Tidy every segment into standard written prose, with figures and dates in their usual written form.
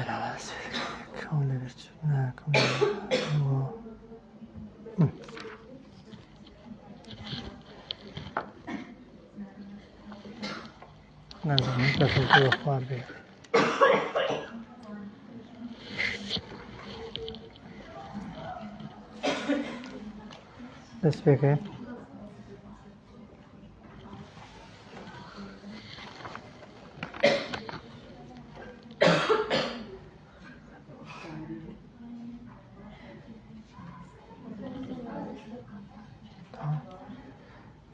أنا آسف كوني برجعناكم لازم نتفق وأخبار بيه بس بك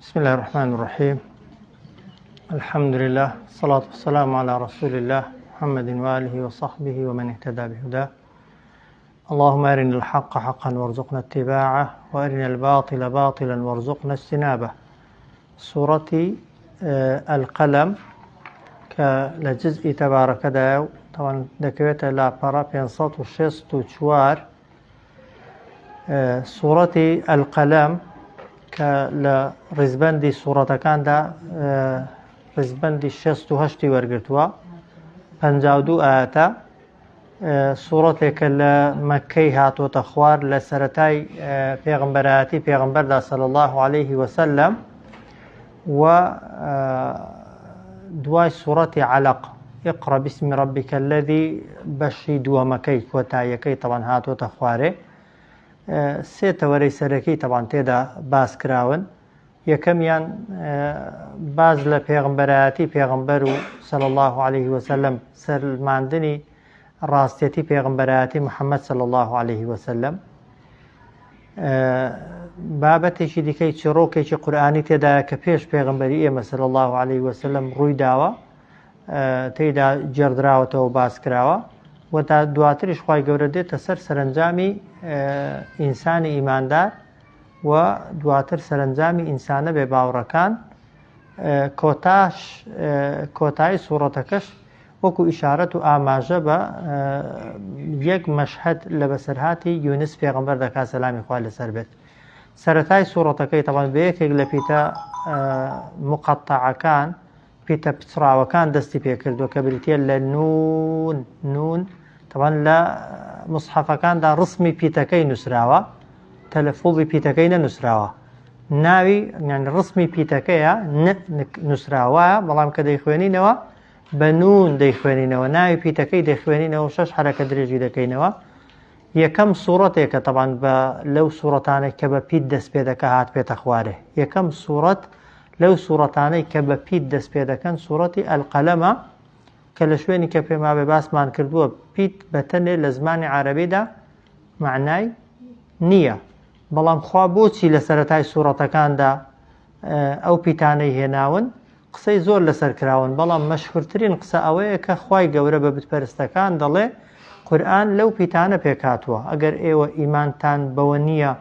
بسم الله الرحمن الرحيم الحمد لله والصلاة والسلام على رسول الله محمد وآله وصحبه ومن اهتدى بهداه اللهم أرنا الحق حقا وارزقنا اتباعه وأرنا الباطل باطلا وارزقنا اجتنابه سورة القلم كالجزء تبارك داو طبعا دكويت لا برا بينصات وشيست وشوار سورة القلم كالرزبندي سورة كان دا رزبندي شيست وهشتي ورقرتوا پنجاودو آياتا سورتێکە لە مەکەی هاتووەتە خوار لە سەرەتای پێغەمبەرایەتی پێغەمبەردا صلی الله عليه وسلم و دوای سورەتی علق اقرأ باسم ربك الذي بەشی دووەمەکەی کۆتاییەکەی طبعا هاتووەتە خوارێ سێ تەوەرەی سەرەکەی طبعا تێدا باس کراون یەکەمیان باز لە پێغەمبەرایەتی پێغەمبەر و صلی الله عليه وسلم سەرماندنی ڕاستێتی پێغەمبەرایەتی محەممەد صلی الله عليه وسلم بابەتێکی دیکەی چڕۆکێکی قورئانی تێدایە کە پێش پێغەمبەری ئێمە صلی الله عليه وسلم ڕووی داوە تێیدا جێڕدراوەتەوە و باس کراوە و تا دواتریش خوای گەورە دێتە سەر سەرنجامی ئینسانی ئیماندار و دواتر سەرنجامی ئینسانە بێ باوڕەکان کۆتایی سوورەتەکەش وەکو ئیشارەت و ئاماژە بە یەک مەشهەد لە بەسەرهاتی یونس پێغەمبەر دەکات سەلامی خوا لەسەر بێت سەرەتای سوورەتەکەی تەبان بە یەکێک لە پیتە مقەتەعەکان پیتە پچڕاوەکان دەستی پێکردووە کە بریتە لە نون تەبان لە موسحەفەکاندا ڕسمی پیتەکەی نووسراوە تەلەفوڵی پیتەکەی نەنووسراوە ناوی ڕسمی پیتەکەیە نووسراوەیە بەڵام کە دەیخوێنینەوە بە نون دەیخوێنینەوە ناوی پیتەکەی دەیخوێنینەوە 6 حرەکە درێژی دەکەینەوە یەکەم سوورەتێکە تەبان بە لەو سوورەتانەی کە بە پیت دەست پێ دەکە هات پێتە خوارێ یەکەم سوورەت لەو سوورەتانەی کە بە پیت دەست پێ دەکەن سوورەتی ئەلقەلەمە کە لە شوێنی کە پێما بێ باسمان کردووە پیت بەتەنێ لە زمانی عەرەبیدا معنای نییە بەڵام خوا بۆچی لە سەرەتای سوورەتەکاندا ئەو پیتانەی هێناون قسەی زۆر لەسەر کراون بەڵام مەشهورترین قسە ئەوەیە کە خوای گەورە بە بتپەرستەکان دەڵێ قورئان لەو پیتانە پێکاتووە ئەگەر ئێوە ئیمانتان بەوە نییە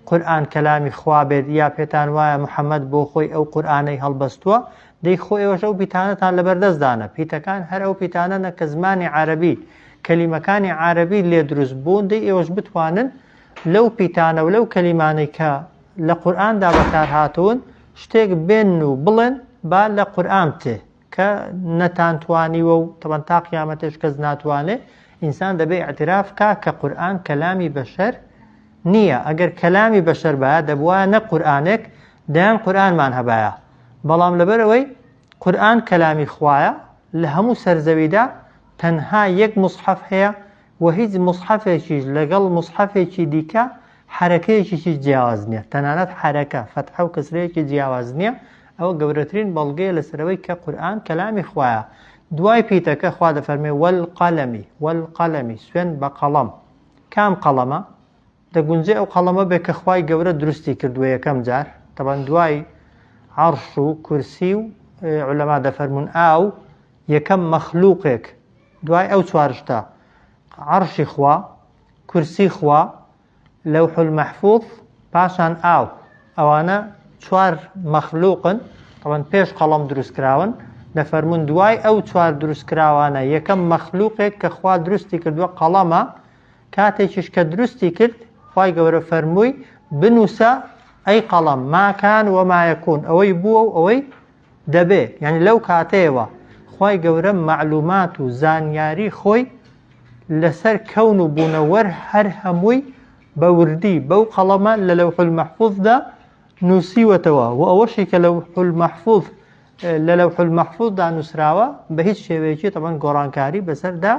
قورئان کەلامی خوا بێت یا پێتان وایە محەممەد بۆ خۆی ئەو قورئانەی هەڵبەستووە دەی خۆ ئێوەش ئەو پیتانەتان لەبەردەستدانە پیتەکان هەر ئەو پیتانەنە کە زمانی عەرەبی کەلیمەکانی عەرەبی لێ دروست بوون دەی ئێوەش بتوانن لەو پیتانە و لەو کەلیمانەی کە لە قورئاندا بەکار هاتوون شتێک بێن و بڵێن با لە قورئان بتێ کە نەتانتوانیوە و تەبەن تا قیامەتێش کەس ناتوانێ ئینسان دەبێ ئەعتراف کا کە قورئان کەلامی بەشەر نییە ئەگەر کەلامی بەشەر بایە دەبوایە نە قورئانێک دەیان قورئانمان هەبایە بەڵام لەبەرەوەی قورئان کەلامی خوایە لە هەموو سەرزەویدا تەنها یەک موسحەف هەیە و هیچ موسحەفێکیش لەگەڵ موسحەفێکی دیکە حرەکەیەکیشی جیاواز نییە تەنانەت حرەکە فەتحە و کەسرەیەکی جیاواز نییە ئەوە گەورەترین بەڵگەیە لەسەرەوەی کە قورئان کەلامی خوایە دوای پیتەکە خوا دەفەرمێ وەلقەلەمی سوێن بە قەڵەم کام قەڵەمە دەگونجێ ئەو قەڵەمە بێ کە خوای گەورە دروستی کردووە یەکەم جار تەبەن دوای عەرش و کورسی و عولەما دەفەرمون ئاو یەکەم مەخلووقێک دوای ئەو چوارشتا عەرشی خوا کورسی خوا لەوح المەحفوظ پاشان ئاو ئەوانە چوار مەخلووقن طبعا پێش قەڵەم دروستکراون دەفەرمون دوای ئەو چوار دروستکراوانە یەکەم مەخلووقێک کە خوا دروستی کردووە قەڵەمە کاتێکیش کە دروستی کرد خوای گەورە فەرمووی بنووسە ئەی قەڵەم ما کان وما یەکون ئەوەی بووە و ئەوەی دەبێ یعنی لەو کاتەیەوە خوای گەورە معلومات و زانیاری خۆی لەسەر کەون و بوونەوەر هەر هەمووی بە وردی بەو قەڵەمە لە لەوح المەحفوظدا نووسیوەتەوە و ئەوەشی کە لە لەوح المەحفوظدا نووسراوە بە هیچ شێوەیەکی تەبەن گۆڕانکاری بەسەردا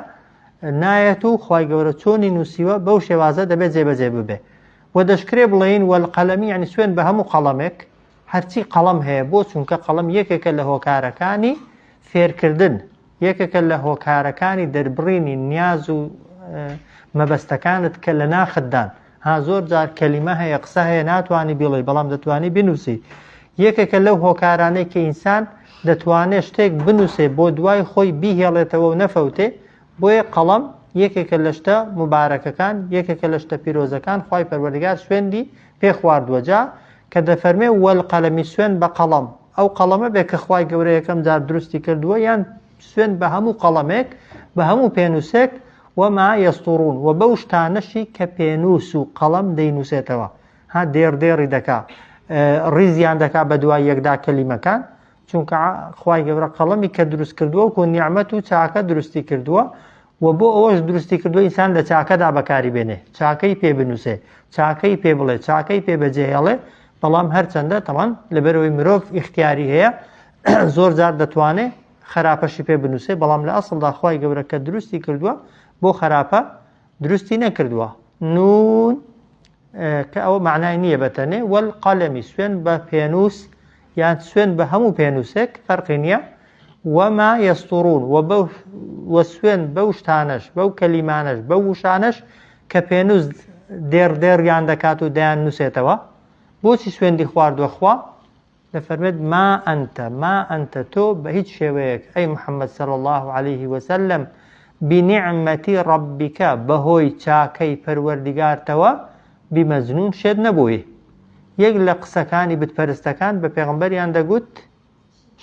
نایەت و خوای گەورە چۆنی نووسیوە بەو شێوازە دەبێت جێبەجێ ببێ و دەشکرێ بڵێن وەلقەلەمی یعنی سوێن بە هەموو قەڵەمێک هەرچی قەڵەم هەیە بۆ چونکە قەڵەم یەکێکە لە هۆکارەکانی فێرکردن یەکێکە لە هۆکارەکانی دەربڕینی نیاز و مەبەستەکانت کە لە ناخدان ها زۆر جار کەلیمە هەیە قسە هەیە ناتوانانی بڵێ بەڵام دەتوانی بنووسی یەکێکە لەو هۆکارانەی کە ئینسان دەتوانێت شتێک بنووسێ بۆ دوای خۆی بیهێڵێتەوە و نەفەوتێ بۆیە قەڵەم یەکێکە لە شتە مبارەکەکان یەکێکە لە شتە پیرۆزەکان خوای پەروەردگار سوێندی پێ خواردووە جا کە دەفەرمێ وەلقەلەمی سوێن بە قەڵەم ئەو قەڵەمە بێ کە خوای گەورە یەکەم جار دروستی کردووە یان سوێن بە هەموو قەڵەمێک بە هەموو پێنووسێک وما یەستوڕون و بەو شتانەشی کە پێنووس و قەڵەم دەینووسێتەوە ها دێڕدێڕی دەکا ڕیزیان دەکا بە دوای یەکدا کەلیمەکان چونکە خوای گەورە قەڵەمی کە دروست کردووە و نیعمەت و چاکە دروستی کردووە و بۆ ئەوەش دروستی کردووە ئینسان لە چاکەدا بەکاری بێنێ چاکەی پێ بنووسێ چاکەی پێ بڵێ چاکەی پێ بەجێهێڵێ بەڵام هەرچەندە تەمان لەبەرەوەی مرۆڤ ئیختیاری هەیە زۆر جار دەتوانێت خراپەشی پێ بنووسێ بەڵام لە ئەسڵدا خوای گەورە کە دروستی کردووە بۆ خراپە دروستی نەکردووە نون کە ئەوە معنای نییە بەتەنێ وەلقەلەمی سوێن بە پێنووس یان سوێن بە هەموو پێنووسێک فەرقی نییە وما یەستوڕون و سوێن بەو شتانەش بەو کەلیمانەش بەو وشانەش کە پێنووس دێڕدێڕیان دەکات و دەیان نووسێتەوە بۆچی سوێندی خواردووە خوا دەفەرمێت ما ئەنتە تۆ بە هیچ شێوەیەک ئەی محەممەد صلی الله عليه وسلم بنعمەتی ڕەبیکە بەهۆی چاکەی پەروەردگارتەوە بمەجنون شێت نەبووی یەک لە قسەکانی بتپەرستەکان بە پێغەمبەریان دەگوت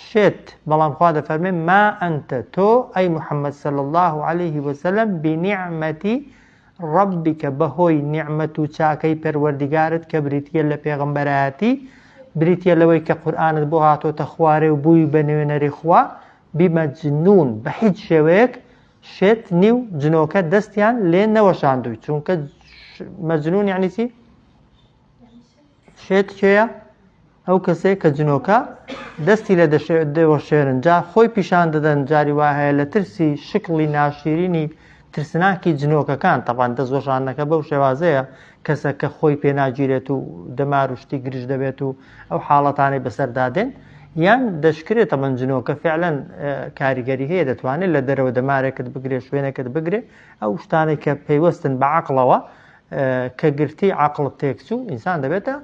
شێت بەڵام خوا دەفەرمێ ما ئەنتە تۆ ئەی محەممەد صلی الله عليه وسلم بنعمەتی ڕەبیکە بەهۆی نیعمەت و چاکەی پەروەردگارت کە بریتیە لە پێغەمبەرایەتی بریتیە لەوەی کە قورئانت بۆ هاتۆتە خوارێ و بووی بە نوێنەری خوا بمەجنون بە هیچ شێوەیەک شێت نیو جنۆکە دەستیان لێ نەوەشاندووی چونکە مەجنون یعنی چی شێت کێیە ئەو کەسێک کە جنۆکە دەستی لە دەوەشێرن جا خۆی پیشان دەدەن جاری وا هەیە لە ترسی شکڵی ناشیرینی ترسناکی جنۆکەکان تەبان دەستوەشانەکە بەو شێوازەیە کەسەکە خۆی پێناگیرێت و دەمار و شتی گرژ دەبێت و ئەو حاڵەتانی بەسەردادێن یان دەشکرێت تەمەەن جنۆکە فعلەن کاریگەری هەیە دەتوانێت لە دەرەوە دەمارێکت بگرێ شوێنێکت بگرێ ئەو شتانێک کە پەیوەستن بە عەقڵەوە کە گرتی عەقڵت تێکچوو ئینسان دەبێتە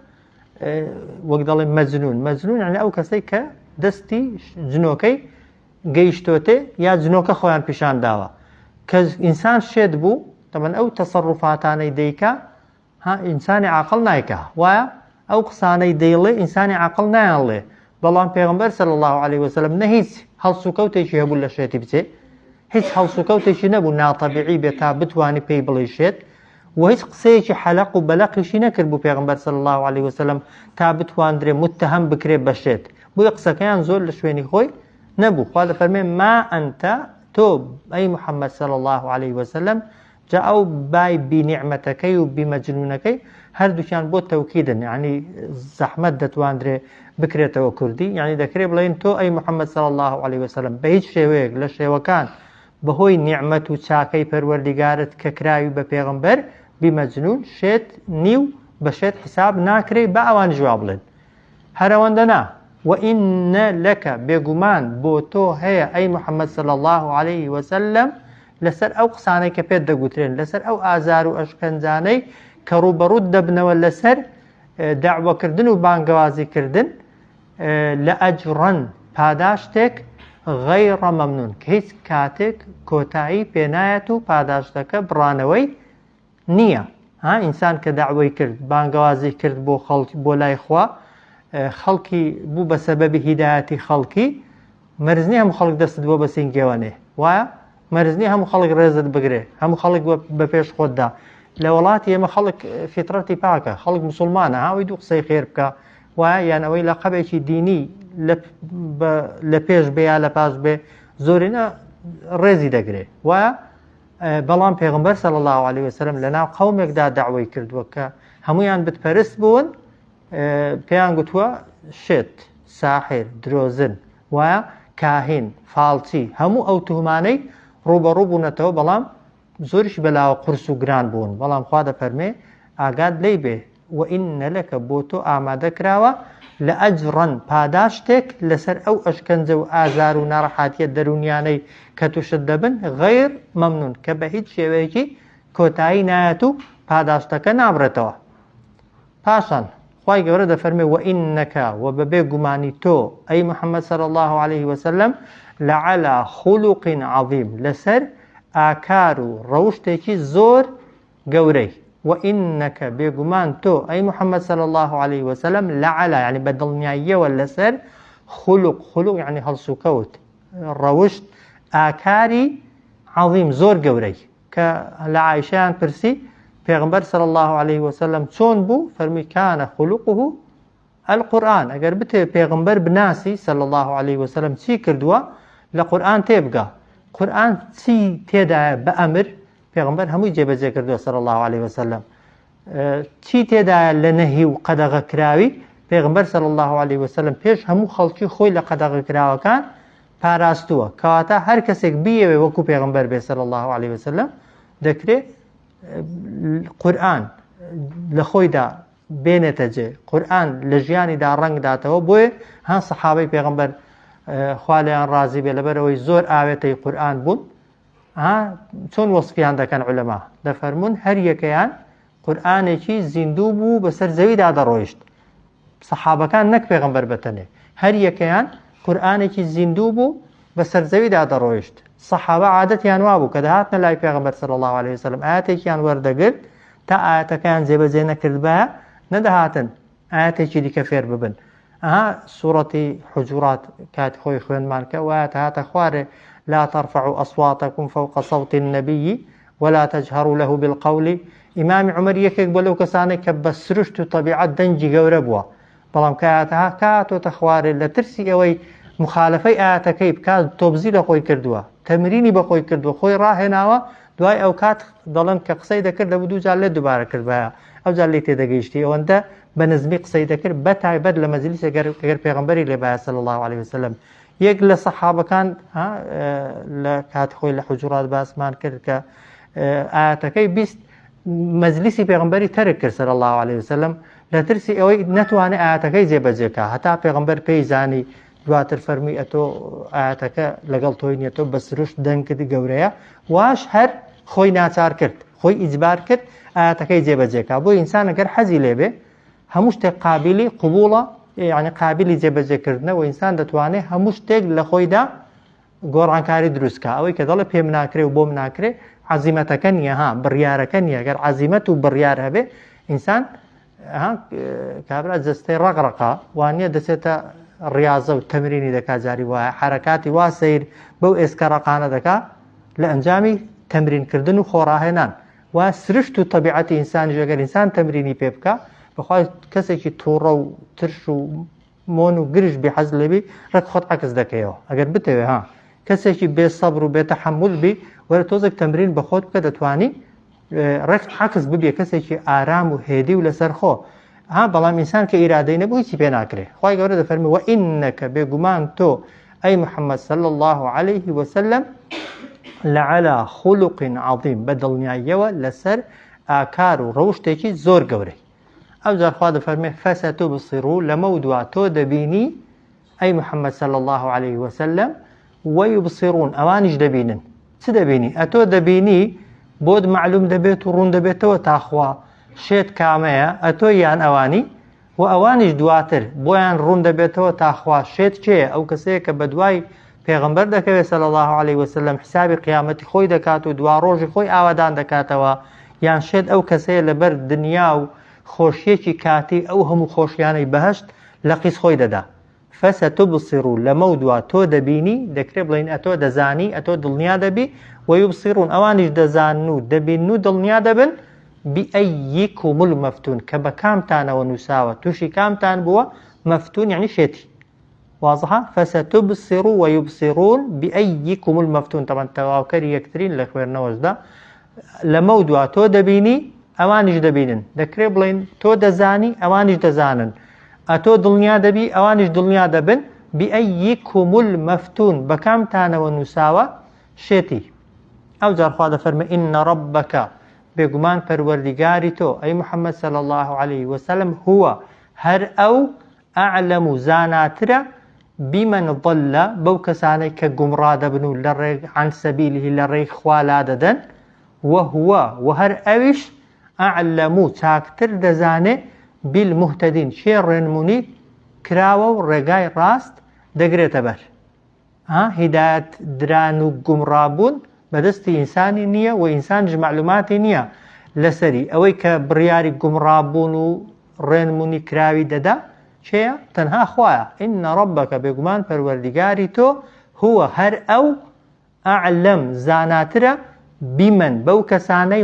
وەک دەڵێن مەجنون یعنی ئەو کەسەی کە دەستی جنۆکەی گەیشتۆتێ یا جنۆکە خۆیان پیشان داوە کە ئینسان شێت بوو تەمەەن ئەو تەسەڕوفاتانەی دەیکا ئینسانی عاقڵ نایکا وایە ئەو قسانەی دەیڵێ ئینسانی عاقڵ نایانڵێ بەڵام پێغەمبەر صلی الله عليه وسلم نە هیچ هەڵسوکەوتێکی هەبوو لە شێتی بچێ هیچ هەڵسوکەوتێکی نەبوو ناتەبیعی بێت تا بتوانی پێی بڵێ شێت و هیچ قسەیەکی حەلەق و بەلەقیشی نەکرد بوو پێغەمبەر صلی الله عليه وسلم تا بتواندرێ متهم بکرێ بە شێت بۆیە قسەکەیان زۆر لە شوێنی خۆی نەبوو خوا دەفەرمێ ما ئەنتە تۆ ئەی محەممەد صلی الله عليه وسلم جا ئەو بای بینیعمەتەکەی و بیمەجنونەکەی هەردووکیان بۆ تەوکیدن یعنی زەحمەت دەتواندرێ بکرێتەوە کوردی یعنی دەکرێت بڵێن تۆ ئەی محەممەد صلی الله عليه وسلم بە هیچ شێوەیەک لە شێوەکان بەهۆی نیعمەت و چاکەی پەروەردگارت کە کراوی بە پێغەمبەر بمەجنون شێت نیو بە شێت حساب ناکرێ بە ئەوان جواب بڵێن هەرەوەندە نا وئین لەکە بێگومان بۆ تۆ هەیە ئەی محەممەد صلی الله عليه وسلم لەسەر ئەو قسانەی کە پێت دەگوترێن لەسەر ئەو ئازار و ئەشکەنجانەی کە ڕوبەڕوود دەبنەوە لەسەر داعوەکردن و بانگەوازیکردن لە ئەجڕەن پاداشتێک غەیڕە مەمنون کە هیچ کاتێک کۆتایی پێنایەت و پاداشتەکە بڕانەوەی نییە ئینسان کە داعوەی کرد بانگەوازی کرد بۆ خەڵکی بۆ لای خوا خەڵکی بوو بە سەبەبی هیدایەتی خەڵکی مەرزنی هەموو خەڵک دەستت بۆ بە سینگێوانێ وایە مەرزنی هەموو خەڵک ڕێزت بگرێ هەموو خەڵک بە پێش خۆتدا لە وڵاتی ئێمە خەڵک فیترەتی پاکە خەڵک موسڵمانە هاوی دوو قسەی خێر بکە وایە یان ئەوەی لە قەبێکی دینی لە پێش بێ یا لە پاش بێ زۆرینە ڕێزی دەگرێ وایە بەڵام پێغمبەر صلی الله عليه وسلم لەناو قەومێکدا داوای کردووە کە هەمویان بتپەرست بوون، پێیان گوتووە شێت، ساحر، درۆزن، وایە کاهین، فاڵچی، هەموو ئەو توهمانەی ڕوبەڕوو بوونەتەوە، بەڵام زۆریش بەلاوە قورس و گران بوون. بەڵام خوا دەفەرمێ ئاگاد لێی بێ وئینە لەکە بۆ تۆ ئامادە کراوە لە ئەجڕەن پاداشتێک لەسەر ئەو ئەشکەنجە و ئازار و ناڕەحاتیە دەرونیانەی کە تووشت دەبن غەیر مەمنون، کە بە هیچ شێوەیەکی کۆتایی نایەت و پاداشتەکە نابڕێتەوە. پاشان خوای گەورە دەفەرمێ وئینەکە و بەبێ گومانی تۆ ئەی محەممەد صلی الله عليه وسلم لەعەلا خولوق عەظیم، لەسەر ئاکار و ڕەوشتێکی زۆر گەورەی. وئینەکە بێگومان تۆ ئەی محەممەد صلی الله عليه وسلم لەعەلا یعنی بە دڵنیاییەوە لەسەر خولوق یعنی هەڵسوکەوت، ڕەوشت، ئاکاری عەظیم زۆر گەورەی. کە لە عایشەیان پرسی پێغمبەر صلی الله عليه وسلم چۆن بوو؟ فەرمی کانە خولوقه القورآن. ئەگەر بتێ پێغمبەر بناسی صلی الله عليه وسلم چی کردووە لە قورآن تێبگا، قورآن چی تێدایە بە ئەمر، پێغمبەر هەمووی جێبەجێ کردووە صلی الله عليه وسلم. چی تێدایە لە نەهی و قەدەغە کراوی، پێغمبەر صلی الله عليه وسلم پێش هەموو خەڵکی خۆی لە قەدەغە کراوەکان پاراستووە. کەواتە هەر کەسێک بیەوێ وەکو پێغمبەر بێ صلی الله عليه وسلم دەکرێت قورآن لە خۆیدا بێنێتە جێ، قورآن لە ژیانیدا ڕەنگ داتەوە. بۆیە هەن سەحابەی پێغمبەر خوا لێیان ڕازی بێ لەبەرەوەی زۆر ئاوێتەی قورآن بوون، چۆن وەسفیان دەکەن عولەما، دەفەرمون هەر یەکەیان قورآنێکی زیندوو بوو بەسەر زەویدا دەڕۆیشت. سەحابەکان نەک پێغمبەر بەتەنێ، هەر یەکەیان قورآنێکی زیندوو بوو بەسەر زەویدا دەڕۆیشت. سەحابە عادەتیان وا بوو کە دەهاتنە لای پێغمبەر صلی الله عليه وسلم ئاەتێکیان وەردەگرت تا ئاەتەکەیان جێبەجێ نەکردبایە نەدەهاتن ئاەتێکی دیکە فێر ببن. سوورەتی حجورات کاتی خۆی خوێنمان کە وایە هاتە خوارێ لا ترفعوا أصواتكم فوق صوت النبي ولا تجهروا له بالقول. ئیمامی عومەر یەکێک بۆ لەو کەسانێک کە بە سروشت و طەبیعەت دەنجی گەورە بووە، بەڵام کاتەها کاتۆتە خوارێ لە ترسی ئەوەی مخالفەی ئاەتەکەی بکات تۆبزی لە خۆی کردووە، تەمرینی بە خۆی کردووە، خۆی ڕاهێناوە، دوای ئەو کات دەڵێن کە قسەی دەکرد لە دوو جار لێ دووبارە کردبایە، ئەو جار لێ تێدەگەیشتی، ئەوەندە بە نزمی قسەی دەکرد بە تایبەت لە مەجلیسێک ئەگەر پێغمبەری لێبایە صلی الله عليه وسلم. یەک لە سەحابەکان لە کات خۆی لە حجورات باسمان کرد کە ئاەتەکەی بیست مەجلیسی پێغمبەری تەرک کرد صلی الله عليه وسلم لە ترسی ئەوەی نەتوانێت ئاەتەکەی جێبەجێکە، هەتا پێغمبەر پێی زانی، دواتر فەرمی ئەتۆ ئاەتەکە لەگەڵ تۆی نیەتۆ بە سروشت دەنگکردی گەورەیە، واش هەر خۆی ناچار کرد، خۆی ئیجبار کرد ئاەتەکەی جێبەجێکە. بۆ ئینسان ئەگەر حەزی لێبێ هەموو شتێک قابلی قبوڵە، یعنی قابلی جێبەجێکردنەوە، ئینسان دەتوانێت هەموو شتێک لە خۆیدا گۆڕانکاری دروستکە. ئەوەی کە دەڵێ پێم ناکرێ و بۆم ناکرێ عەزیمەتەکە نییە، بڕیارەکە نییە. ئەگەر عەزیمەت و بڕیار هەبێ ئینسان کابرا جەستەی ڕقڕقا وانە دەچێتە ڕاضە و تەمرینی دەکا، جاری وایە حرەکاتی وا سیر بەو ئێسکە ڕقانە دەکا لە ئەنجامی تەمرینکردن و خۆڕاهێنان. وا سرشت و طەبیعەتی ئینسانی ژەگەر ئینسان تەمرینی پێ بکە، بەخوای کەسێکی تووڕە و ترش و مۆن و گرش بێ حەز لێبی ڕێک خۆت عەکس دەکەیەوە. ئەگەر بتەوێ کەسێکی بێسەبر و بێتەحەموڵ بی وەرە تۆزێک تەمرین بە خۆت بکە، دەتوانی ڕێک عەکس ببێ کەسێکی ئارام و هێدی و لەسەر خۆ. بەڵام ئینسان کە ئیرادەی نەبوو هیچی پێ ناکرێ. خوای گەورە دەفەرمێ وئینەکە بێگومان تۆ ئەی محەممەد صلی الله عليه وسلم لەعەلا خولوق عەظیم، بە دڵنیاییەوە لەسەر ئاکار و ڕەوشتێکی زۆر گەورەی. ئەو جار خوا دەفەرمێ فەسەتوبصیروا، لەمە دووە تۆ دەبینی ئەی محەممەد صلی الله عليه وسلم وەیوبصیرون، ئەوانیش دەبینن. چ دەبینی؟ ئەتۆ دەبینی بۆت معلوم دەبێت و ڕوون دەبێتەوە تاخوا شێت کامەیە، ئەتۆ یان ئەوانی، و ئەوانیش دواتر بۆیان ڕوون دەبێتەوە تاخوا شێت کێیە؟ ئەو کەسەیە کە بە دوای پێغمبەر دەکەوێت صلی الله عليه وسلم حسابی قیامەتی خۆی دەکات و دوا ڕۆژی خۆی ئاوادان دەکاتەوە، یان شێت ئەو کەسەیە لەبەر دنیا و خۆشیەکی کاتی ئەو هەموو خۆشیانەی بەهەشت لە قیس خۆی دەدا. فەسەتوبصیروا، لەمە دووە تۆ دەبینی، دەکرێت بڵین ئەتۆ دەزانی، ئەتۆ دڵنیا دەبی، وەیوبصیرون، ئەوانیش دەزانن و دەبین و دڵنیا دەبن بئەیکم المەفتون، کە بە کامتانەوە نووساوە، تووشی کامتان بووە، مەفتون یعنی شێتی. واضحة فستبصر ويبصرون بأيكم المفتون طبعا تواكري يكترين لخويرنا وجدا لمودوا تو دبيني أوانج دبينن دكري بلين تو دزاني أوانج دزانن أتو دلنيا دبي أوانج دلنيا دبن بأيكم المفتون بكام تانا ونساوى شيتي أو جار خواده فرمي إن ربك بيقمان پروردگاري تو أي محمد صلى الله عليه وسلم هو هر أو أعلم زاناترا بمن ضل بوكساني كقمراد بنو للريق عن سبيله للريق خوالاددن وهو وهر أوش أعلم تاكتر دزاني بالمهتدين شيرن مني كراو رقاي راست دقريت بر هداية درانو قمرابون بدستي إنساني نية وإنسان معلوماتي نية لسري أوي كبرياري قمرابون رين مني كراوي ددا شيء تنها خوايا إن ربك بيقمان پروردگاري تو هو هر أو أعلم زاناترا بمن بوكساني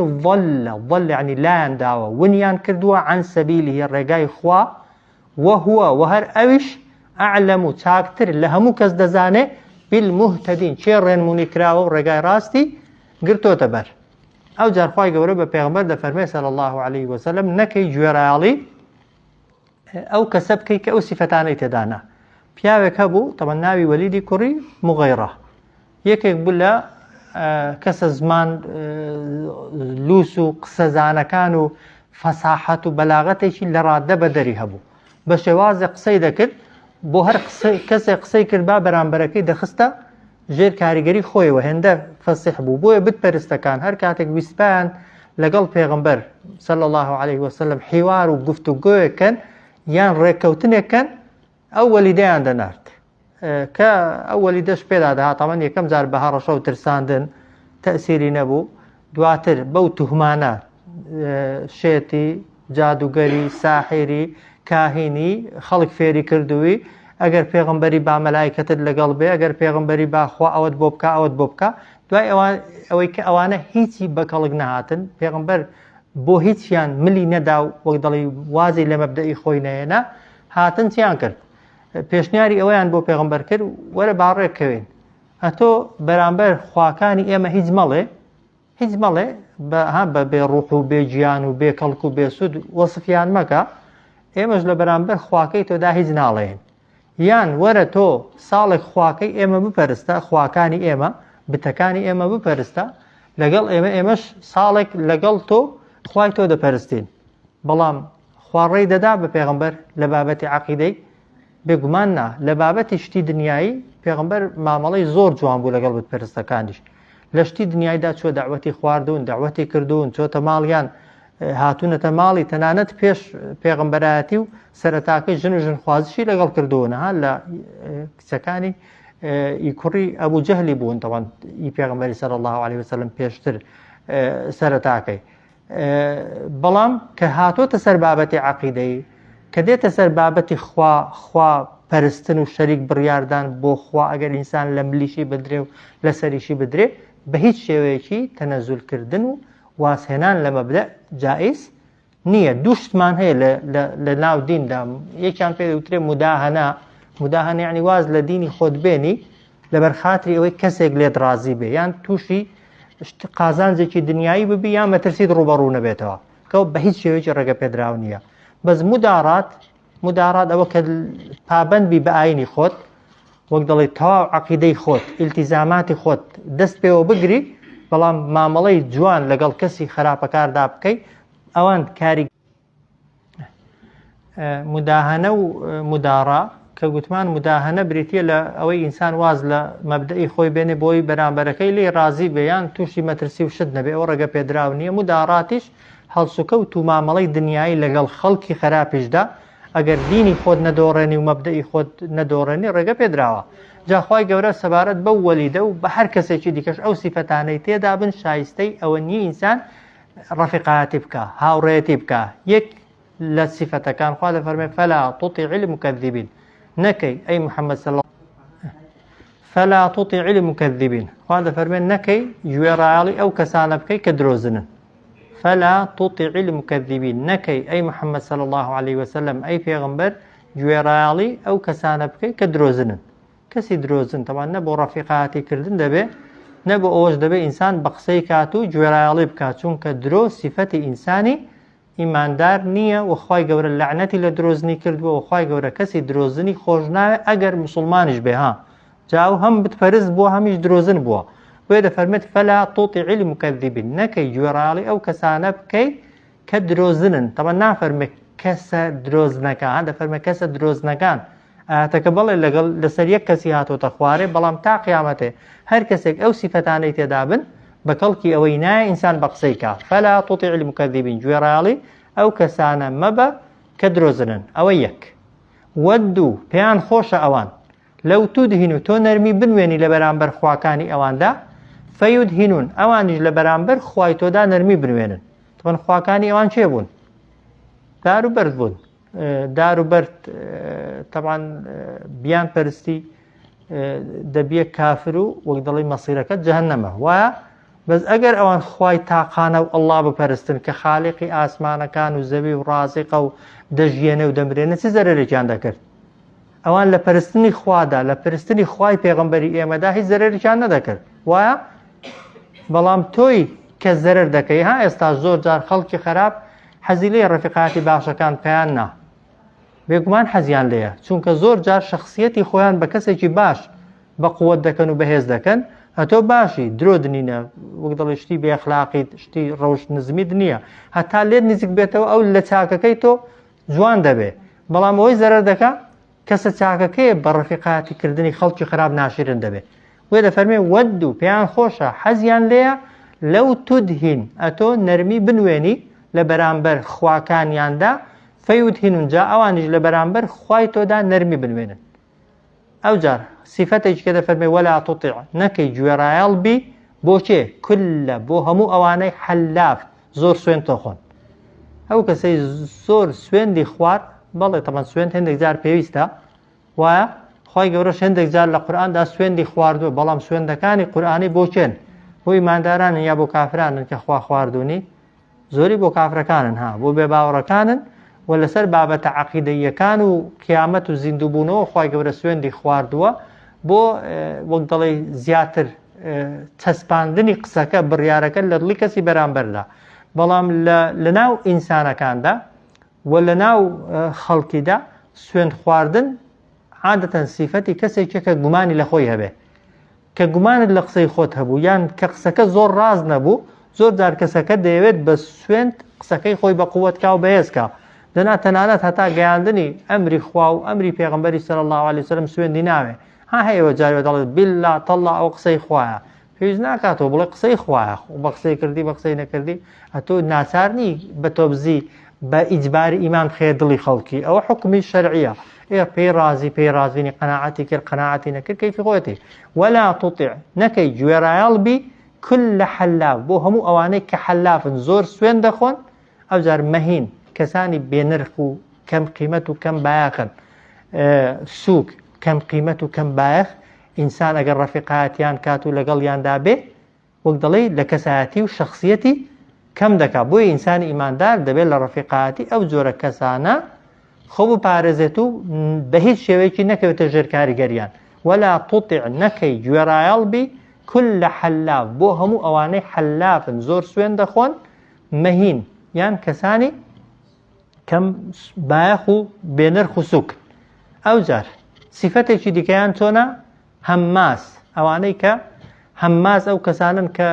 ضل يعني لا ينداوى ونيان كردوا عن سبيله الرقاي خوا وهو وهر أوش أعلم تاكتر لهمو كز دزاني بالمهتدين شيرين منكراو الرقاي راستي قرتو تبر أو جار خواي قوربا پیغمبر دا فرمي صلى الله عليه وسلم نكي جويرالي أو كسبكي كأو صفتاني تدانا پیاوك هبو طبعا ناوي وليدي كوري مغيرة يكيك بلا كس زمان لوسو قسزانا كانوا فصاحة بلاغتيش لرادة بدري هبو بشواز قصي دكر بو هر كس قصي كربا برانبركي دخستا جير كاريگري خوي وهنده فصيح بو بويا بتپرستكان هر كاتك بيسبان لقل پیغمبر صلى الله عليه وسلم حوار وقفتو قوي كان يان ريكوتني كان أولي دي عند نارت كأولي دش بيدا ده طبعا يكم زار بهار شو ترساندن تأثيري نبو دواتر بو تهمانا شيتي جادوگري ساحري كاهيني خلق فيري كردوي اگر پیغمبری با ملائکت لقل بي اگر پیغمبری با خوا اوت بوبكا دوای اوي كأوانه هيتي بكالق نهاتن پیغمبر بو هيتيان ملي نداو وقدلي وازي لمبدئي خوينينا هاتن تيان کرد پێشنیاری ئەوەیان بۆ پێغەمبەر کرد وەرە باڕێکەوێن ئەتۆ بەرامبەر خواکانی ئێمە هیچ مەڵێ بە بێڕوح و بێگیان و بێ کەڵک و بێسوود وەسفیان مەکە ئێمەش لە بەرامبەر خواکەی تۆدا هیچ ناڵێن یان وەرە تۆ ساڵێک خواکەی ئێمە بپەرستە خواکانی ئێمە بتەکانی ئێمە بپەرستە لەگەڵ ئێمەش ساڵێک لەگەڵ تۆ خوای تۆ دەپەرستین بەڵام خواڕێی دەدا بە پێغەمبەر لە بابەتی عەقیدەی بێگومان نا لە بابەتی شتی دنیایی پێغەمبەر مامەڵەی زۆر جوان بوو لەگەڵ بتپەرستەکانیش لە شتی دنیایدا چۆ داوەتی خواردون داوەتی کردوون چۆتە ماڵیان هاتوونەتە ماڵی تەنانەت پێش پێغەمبەرایەتی و سەرەتاکەی ژن و ژنخوازیشی لەگەڵ کردوونە ها لە کچەکانی ئیکوڕی ئەبوو جەهلی بوون تەوان ئی پێغەمبەری صلی الله عليه وسلم پێشتر سەرەتاکەی بەڵام کە هاتۆتە سەر بابەتی عەقیدەی کە دێتە سەر بابەتی خوا پەرستن و شەریک بڕیاردان بۆ خوا ئەگەر ئینسان لە ملیشی بدرێ و لە سەریشی بدرێ بە هیچ شێوەیەکی تەنەزولکردن و واسهێنان لە مەبدە جائز نییە. دووشتمان هەیە لە ناو دیندا یەکیان پێ دەوترێ مداهەنە یعنی واز لە دینی خۆت بێنی لەبەر خاتری ئەوەی کەسێک لێت ڕازی بێ یان تووشی قازانجێکی دنیایی ببی یان مەترسیت ڕوبەڕوو نەبێتەوە کەوت بە هیچ شێوەیەکی ڕێگە پێدراو نییە. بەس مدارات ئەوە کە پابەند بی بە ئاینی خۆت وەک دەڵێ تەواو عەقیدەی خۆت ئیلتیزاماتی خۆت دەست پێوە بگری بەڵام مامەڵەی جوان لەگەڵ کەسی خراپەکاردا بکەی ئەوان کاری مداهەنە و مدارا کە گوتمان مداهەنە بریتیە لە ئەوەی ئینسان واز لە مەبدەئی خۆی بێنێ بۆی بەرامبەرەکەی لێ ڕازی بێیان تووشی مەترسی و شت نەبێ ئەوە ڕێگە پێدراو نییە. مداراتیش هەڵسوکەوت و مامەڵەی دنیایی لەگەڵ خەڵکی خراپیشدا ئەگەر دینی خۆت نەدۆڕێنی و مەبدەئی خۆت نەدۆڕێنی ڕێگە پێدراوە. جاخوای گەورە سەبارەت بەو وەلیدە و بە هەر کەسێکی دیکەش ئەو سیفەتانەی تێدا بن شایستەی ئەوە نییە ئینسان ڕەفیقاتی بکە هاوڕێتی بکە. یەک لە سیفەتەکان خوا دەفەرمێ فەلا تطیع المکەذبین نەکەی ئەی محەممەد صلی فەلا تطیع المکەذبین خوا دەفەرمێ نەکەی گوێڕایاڵی ئەو کەسانە بکەی کە درۆزنن. فلا تطع المكذبين نكي أي محمد صلى الله عليه وسلم أي پیغمبر گوێڕایاڵی ئەو کەسانە بکەی کە درۆزنن. کەسی درۆزن تەمان نە بۆ ڕەفیقاتی کردن دەبێ، نە بۆ ئەوەش دەبێ ئینسان بە قسەی کات و گوێڕایاڵی بکات، چونکە درۆ سیفەتی ئینسانی ئیماندار نییە و خوای گەورە لەعنەتی لە درۆزنی کردووە و خوای گەورە کەسی درۆزنی خۆش ناوێ ئەگەر مسلمانیش بێ. ها جاو هەم بتپەرست بووە هەمیش درۆزن بووە. بۆیە دەفەرمێت فەلا تۇطیعی المکەذبین، نەکەی گوێڕایاڵی ئەو کەسانە بکەی کە درۆزنن. تەمان نافەرمێ کەسە درۆزنەکان، دەفەرمێ کەسە درۆزنەکان. ئاەتەکە بەڵێ لەگەڵ لەسەر یەک کەسی هاتۆتە خوارێ، بەڵام تا قیامەتێ هەر کەسێک ئەو سیفەتانەی تێدا بن بە کەڵکی ئەوەی نایە ئینسان بە قسەی کات. فەلا تۇطیعی المکەذبین، گوێڕایاڵی ئەو کەسانە مەبە کە درۆزنن. ئەوە یەک. وەدوو، پێیان خۆشە ئەوان لەو تودهین و تۆ نەرمی بنوێنی لە بەرامبەر خواکانی ئەواندا، فەیودهینون، ئەوانیش لە بەرامبەر خوای تۆدا نەرمی بنوێنن. تۆن خواکانی ئەوان چێ بوون؟ دار و بەرد بوون. دار و بەرد تەبعاً بیان پەرستی دەبیە کافر و وەک دەڵی مەسیرەکە جەهەنەمە. وایە بەس ئەگەر ئەوان خوای تاقانە و ئەڵڵا بپەرستن کە خاڵقی ئاسمانەکان و زەوی و ڕازقە و دەژیێنە و دەمرێنە، چ زەرێکیان دەکرد؟ ئەوان لە پەرستنی خوادا، لە پەرستنی خوای پێغەمبەری ئێمەدا هیچ زەرێکیان نەدەکرد. وایە بەڵام تۆی کە زەرەر دەکەی. ها ئێستا زۆر جار خەڵکی خراپ حەزی لێ ڕەفیقاتی باشەکان پێیان نا، بێگومان حەزیان لێیە، چونکە زۆر جار شخصیەتی خۆیان بە کەسێکی باش بە قووەت دەکەن و بەهێز دەکەن. هەتۆ باشی درۆ دنینە، وەک دەڵی شتی بێخلاقی، شتی ڕەوش نزمیت نییە، هەتا لێت نزیک بێتەوە ئەو لە چاکەکەی تۆ جوان دەبێ، بەڵام ئەوەی زەرەر دەکە کەسە چاکەکەیە بە ڕەفیقاتی کردنی خەڵکی خراپ ناشرن دەبێ. وێ دەفەرمێ وەدوو، پێیان خۆشە، حەزیان لێیە لەو تودهین، ئەتۆ نەرمی بنوێنی لە بەرامبەر خواکانیاندا، فەیودهینون، جا ئەوانیش لە بەرامبەر خوای تۆدا نەرمی بنوێنن. ئەو جار سیفەتێکی کە دەفەرمێ وەلا تۇطیع، نەکەی گوێڕایاڵ بی بۆ چێ؟ کولە، بۆ هەموو ئەوانەی حەلاف، زۆر سوێن تۆخۆن. ئەو کەسەی زۆر سوێندی خوارد، بەڵێ تەمان سوێن هەندێک جار پێویستە، وایە خوای گەورەش هەندێک جار لە قورئاندا سوێندی خواردووە، بەڵام سوێندەکانی قورئانی بۆ چێن؟ بۆ ئیماندارانن یا بۆ کافرانن کە خوا خواردوونی؟ زۆری بۆ کافرەکانن. ها بۆ بێباوەڕەکانن و لەسەر بابەتە عەقیدەیەکان و قیامەت و زیندووبوونەوە خوای گەورە سوێندی خواردووە بۆ وەک دەڵێ زیاتر چەسپاندنی قسەکە بڕیارەکە لە دڵی کەسی بەرامبەردا. بەڵام لە ناو ئینسانەکاندا و لە ناو خەڵکیدا سوێند خواردن عادەتەن سیفەتی کەسێکە کە گومانی لە خۆی هەبێ، کە گومانت لە قسەی خۆت هەبوو یان کە قسەکە زۆر ڕاز نەبوو. زۆر جار کەسەکە دەیەوێت بە سوێند قسەکەی خۆی بە قووەتکا و بەهێزکا، دەنا تەنانەت هەتا گەیاندنی ئەمری خوا و ئەمری پێغەمبەری صلی الله علیه وسلم سوێندی ناوێ. ها هەیەوە جارێ دەڵێت بیللا تەڵڵا ئەو قسەی خوایە، پێویست ناکاتەوە بڵێ قسەی خوایە، بە قسەی کردی بە قسەی نەکردی ئەتۆ ناچارنی بە تۆ بزی بە ئیجباری ئیمان بخێ دڵی خەڵکی. ئەوە حکمی شەرعیە، پێی رازی پێی رازبینی قەناعەتی کرد قەناعەتی نەکرد کەیفی خۆتی. وەلا تۇطیع، نەکەی گوێڕایاڵ بی كل حلاف، بۆ هەموو ئەوانەی کە حلافن زۆر سوێن دەخۆن، ئەو جار مەهین، کەسانی بێنرخ و کەم قیمەت و کەم بایەخن، سووک کەم قیمەت و کەم بایەخ. ئینسان ئەگەر ڕەفیقایەتیان کات و لەگەڵیاندا بێ، وەک دەڵێ لە کەسایەتی و شخصیەتی کەم دەکات. بۆیە ئینسانی ئیماندار دەبێت لە ڕەفیقایەتی ئەو جۆرە کەسانە خۆ بپارێزێت و بە هیچ شێوەیەکی نەکەوێتە ژێر کاریگەریان. وەلا تۇطیع، نەکەی گوێڕایاڵ بی كل حلاف، بۆ هەموو ئەوانەی حلافن زۆر سوێن دەخۆن، مەهین یان کەسانی کەم بایەخ و بێنرخ و سووک. ئەو جار سیفەتێکی دیکەیان چۆنە؟ هەماس، ئەوانەی کە هەماس ئەو کەسانن کە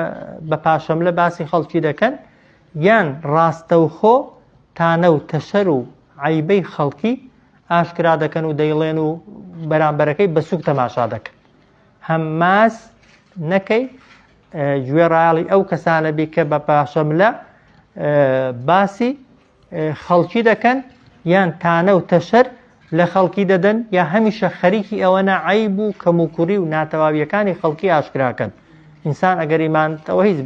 بە پاشەملە باسی خەڵکی دەکەن، یان ڕاستەوخۆ تانە و تەشەر و عیبەی خەڵکی ئاشکرا دەکەن و دەیڵێن و بەرامبەرەکەی بە سووک تەماشا دەکەن. هەماس نەکەی گوێڕایاڵی ئەو کەسانە بی کە بە پاشەملە باسی خەڵکی دەکەن، یان تانە و تەشەر لە خەڵکی دەدەن، یا هەمیشە خەریکی ئەوەنە عیب و کەموکوڕی و ناتەواویەکانی خەڵکی ئاشکراکەن. ئینسان ئەگەر ئیمانەوە هیچ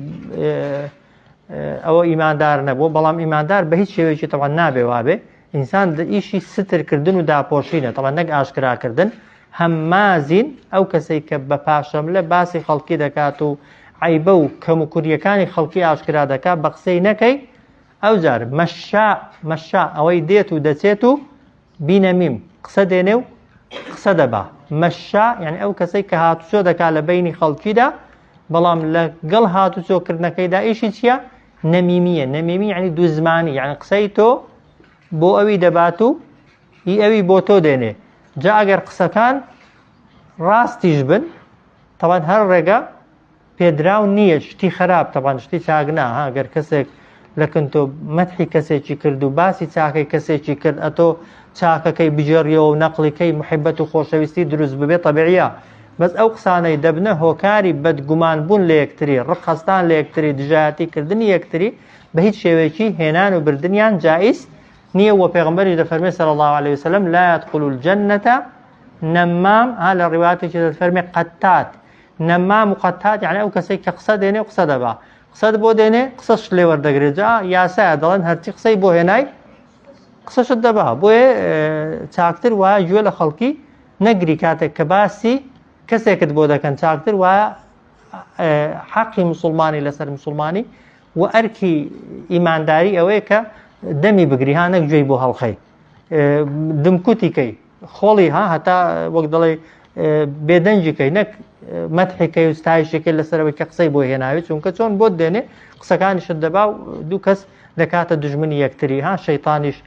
ئەوە ئیماندار نەبوو، بەڵام ئیماندار بە هیچ شێوەیەکی تەواو نابێ وابێ. ئینسان ئیشی سترکردن و داپۆشینە، تەواو نەک ئاشکراکردن. هەمازین ئەو کەسەی کە بە پاشەملە باسی خەڵکی دەکات و عیبە و کەموکوریەکانی خەڵکی ئاشکرا دەکات، بە قسەی نەکەی. ئەو جار مەشا ئەوەی دێت و دەچێت و بینەمیم، قسە دێنێ و قسە دەبا مەشا یعنی ئەو کەسەی کە هاتوچۆ دەکا لە بینی خەڵکیدا بەڵام لەگەڵ هاتوچۆکردنەکەیدا ئیشی چییە؟ نەمیمیە. نەمیمی یعنی دوو زمانی، یعنی قسەی تۆ بۆ ئەوی دەبات و هی ئەوی بۆ تۆ دێنێ. جا ئەگەر قسەکان ڕاستیش بن تەوان هەر ڕێگە پێدراو نییە شتی خراپ تەوان شتی چاگنا. ئەگەر کەسێک لەکن تۆ مەدحی کەسێکی کرد و باسی چاکەی کەسێکی کرد ئەتۆ چاکەکەی بجێڕیەوە و نەقڵیکەی محبەت و خۆشەویستی دروست ببێت تەبیعیە. بەس ئەو قسانەی دەبنە هۆکاری بەدگومان بوون لە یەکتری، ڕقخەستان لە یەکتری، دژایەتیکردنی یەکتری بە هیچ شێوەیەکی هێنان و بردنیان جائز نییە. و پێغەمبەریش دەفەرمێ صلی الله عليه وسلم لا يدخل الجنة نەمام. لە ڕیواتێکی دەفەرمێ قەتات. نەمام و قەتات یعنی ئەو کەسێک کە قسە دێنێ و قسە دەبا، قسەت بۆ دێنێ قسەش لێ وەردەگرێت. جا یاسایە دەڵێن هەرچی قسەی بۆ هێنای قسەشت دەبا. بۆیە چاکتر وایە گوێ لە خەڵکی نەگری کاتێک کە باسی کەسێکت بۆ دەکەن. چاکتر وایە حەقی مسلمانی لەسەر مسلمانی و ئەرکی ئیمانداری ئەوەیە کە دەمی بگری نەک گوێی بۆ هەڵخەی دمکوتیکەی خۆڵی هەتا وەک دەڵێ بێدەنجیکەی نەک مەدحیکەی و ستایشەکەی لەسەرەوەی کە قسەی بۆ هێناوێت، چونکە چۆن بۆت دێنێ قسەکانیشت دەبا و دوو کەس دەکاتە دژمنی یەکتری. شەیتانیش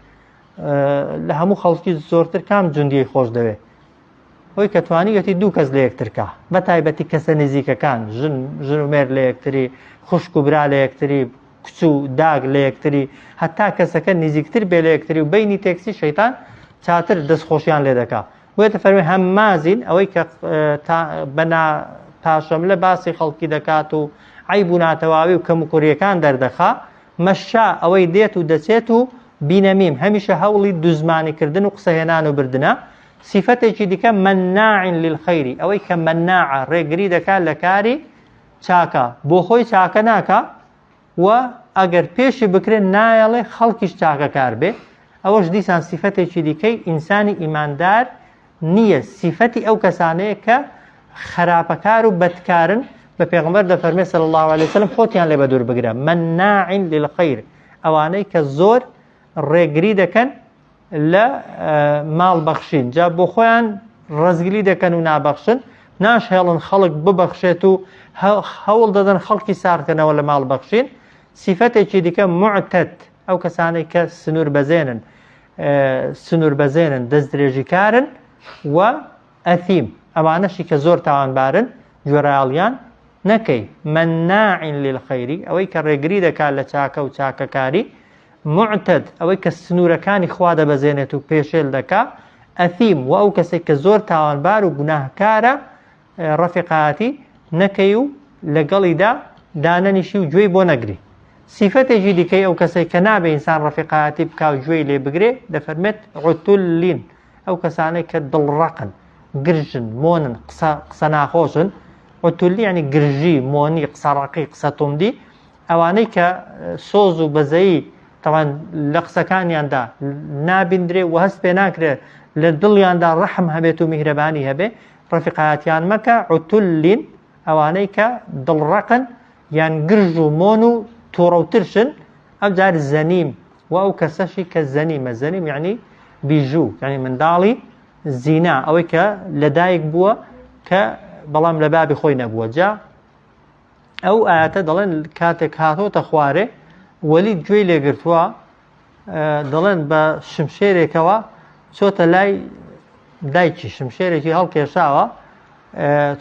لە هەموو خەڵکی زۆرتر کام جوندیی خۆش دەوێت؟ ئەوەی کە توانیوەتی دوو کەس لە یەکترکە، بە تایبەتی کەسە نزیکەکان، ژن و مێر لە یەکتری، خوشک و برا لە یەکتری، کچ و داگ لە یەکتری، هەتا کەسەکە نزیکتر بێ لە یەکتری و بینی تێکسی شەیتان چاتر دەستخۆشیان لێ دەکا. وێتە فەرمێ هەمازین ئەوەی کە بەنا پاشەم لە باسی خەڵکی دەکات و عیب و ناتەواوی و کەم و کوڕیەکان دەردەخا. مەشا ئەوەی دێت و دەچێت و بینەمیم هەمیشە هەوڵی دوزمانیکردن و قسەهێنان و بردنە. صفەتێکی دیکە مەناع للخەیری، ئەوەی کە مەناعە ڕێگری دەکات لە کاری چاکە، بۆ خۆی چاکە ناکە و ئەگەر پێشی بکرێت نایەڵێ خەڵکیش چاکە کار بێ. ئەوەش دیسان صفەتێکی دیکەی ئینسانی ئیماندار نییە. صفەتی ئەو کەسانەیە کە خراپەکار و بەدکارن. بە پێغەمبەر دەفەرمێ صلی الله عليه وسلم خۆتیان لێ بە دوور بگرە. مەناع للخەیر، ئەوانەی کە زۆر ڕێگری دەکەن لە ماڵ بەخشین، جا بۆ خۆیان ڕزگلی دەکەن و نابەخشن، ناشهێڵن خەڵک ببەخشێت و هەوڵ دەدەن خەڵکی ساردکەنەوە لە ماڵ بەخشین. صفەتێکی دیکە معتەد، ئەو کەسانەی کە سنوور بەزێنن دەست درێژی کارن و ئەثیم، ئەوانەشی کە زۆر تاوانبارن گوێڕایاڵیان نەکەی. مەناع للخەیری، ئەوەی کە ڕێگری دەکات لە چاکە و چاکەکاری. معتەد، ئەوەی کە سنوورەکانی خوا دەبەزێنێت و پێشێل دەکا. ئەثیم، و ئەو کەسێک کە زۆر تاوانبار و گوناهکارە ڕەفیقاتی نەکەی و لەگەڵیدا دانەنیشی و گوێی بۆ نەگری. صفەتێکی دیکەی ئەو کەسێک کە نابێ ئینسان ڕەفیقاتی بکا و گوێی لێ بگرێ دەفەرمێت عوتولین، ئەو کەسانەی کە دڵڕەقن، گرژن، مۆنن، قسە ناخۆشن. عوتولی یعنی گرژی، مۆنی، قسەڕەقی، قسە توندی. ئەوانەی کە سۆز و بەزەیی تەوان لە قسەکانیاندا نابیندرێ و هەست پێ ناکرێت لە دڵیاندا ڕەحم هەبێت و میهرەبانی هەبێ، ڕەفیقایەتیان مەکە. عوتولین، ئەوانەی کە دڵڕەقن یان گرژ و مۆن و تووڕە و ترشن. ئەم جار زەنیم، و ئەو کەسەشی کە زەنیمە. زەنیم یعنی بیژوو، یعنی منداڵی زینا، ئەوەی کە لەدایک بووە کە بەڵام لە بابی خۆی نەبووە. جا ئەو ئاەتە دەڵێن کاتێک هاتۆتە خوارێ وەلید گوێی لێگرتووە، دەڵێن بە شمشێرێکەوە چۆتە لای دایکی، شمشێرێکی هەڵکێشاوە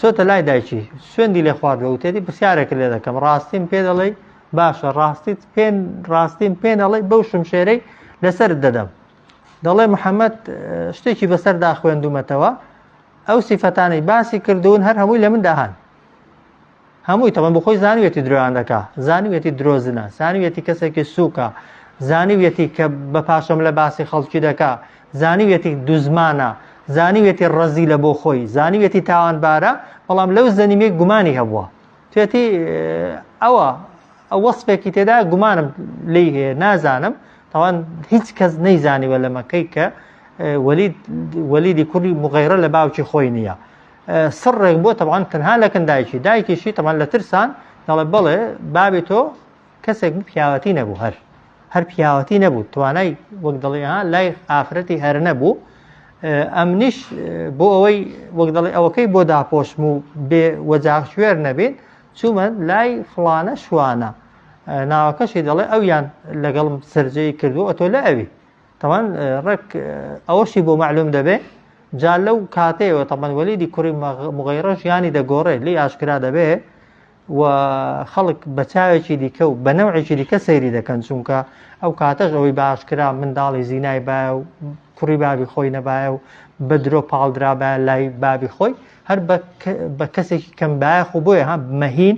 چۆتە لای دایکی، سوێندی لێ خواردەوە و تێتی پرسیارێک لێ دەکەم، ڕاستیم پێ دەڵێ؟ باشە، ڕاستیم پێ دەڵێ؟ بەو شمشێرەی لەسەرت دەدەم. دەڵێ محەممەد شتێکی بەسەردا خوێندومەتەوە، ئەو سیفەتانەی باسی کردوون هەر هەمووی لە من داهان، هەمووی تەمەن بۆ خۆی زانیوێتی درۆیان دەکا، زانیوێتی درۆزنە، زانیوێتی کەسێکی سووکە، زانیوێتی کە بە پاشەم لە باسی خەڵکی دەکا، زانیوێتی دوزمانە، زانیوێتی ڕەزی لە بۆ خۆی، زانیوێتی تاوانبارە، بەڵام لەو زەنیمێک گومانی هەبووە. توێتی ئەوە وەسفێکی تێدا گومانم لی هەیە، نازانم، تاوان هیچ کەس نەیزانیوە لە مەکەی کە وەلیدی کوڕی مغەیرە لە باوکی خۆی نییە. سڕێک بۆ تەبعاً تەنها لەکن دایکیشی تەبعاً لە ترسان دەڵێ بەڵێ بابی تۆ کەسێک پیاوەتی نەبوو، هەر پیاوەتی نەبوو، توانای وەک دەڵێ لای ئافرەتی هەر نەبوو. ئەمنیش بۆ ئەوەی وەک دەڵێ ئەوەکەی بۆ داپۆشم و بێ وەجاغ شوێر نەبێت چوومە لای فڵانە شوانە ناوەکەشی دەڵێ ئەویان لەگەڵم سەررجەی کردو ئەتۆ لە ئەوی تەوان ڕێک ئەوەشی بۆ معلوم دەبێ جا لەو کاتەیەوە تەمان وەلیدی کوڕی مغەیرە ژیانی دەگۆڕێت لی ئاشکرا دەبێ و خەڵک بە چاوێکی دیکە و بە نەوعێکی دیکە سەیری دەکەن چونکە ئەو کاتەش ئەوەی باشکرا منداڵی زینای باە و کوڕی بابی خۆی نەبایە و بە درۆ پاڵدرابە لای بابی خۆی هەر بە کەسێکی کەم باەخ و بۆیە مەهین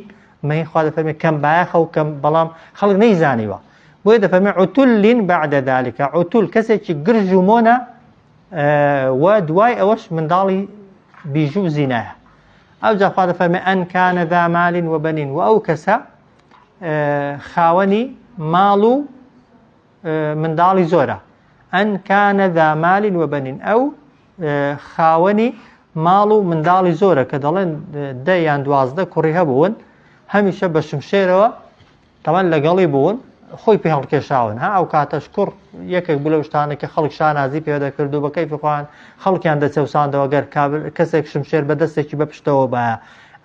خوا دەفەرمێ کەم باەخە و کەم بەڵام خەڵک نەیزانیوە بۆیە دەفەرمێ عوتولین بعد ذلك عوتول کەسێکی گرژ و مۆنە و دوای ئەوەش منداڵی بیژوو زینایە ئەو جا خوا دەفەرمێ ئەن کانە ذا مال وبنین و ئەو کەسە خاوەنی ماڵ و منداڵی زۆرە ئەن کانە ذا مال وبنین ئەو خاوەنی ماڵ و منداڵی زۆرە کە دەڵێن دە یان دوازدە کوڕی هەبوون هەمیشە بە شمشێرەوە تەمان لەگەڵی بوون خۆی پێ هەڵکێشاون ئەو کاتەش کوڕ یەکێک بوو لەو شتانە کە خەڵک شانازی پێ دەکرد و بە کەیفی خۆیان خەڵکیان دەچەوساندەوە گەر کەسێک شمشێر بە دەستێکی بە پشتەوە بایە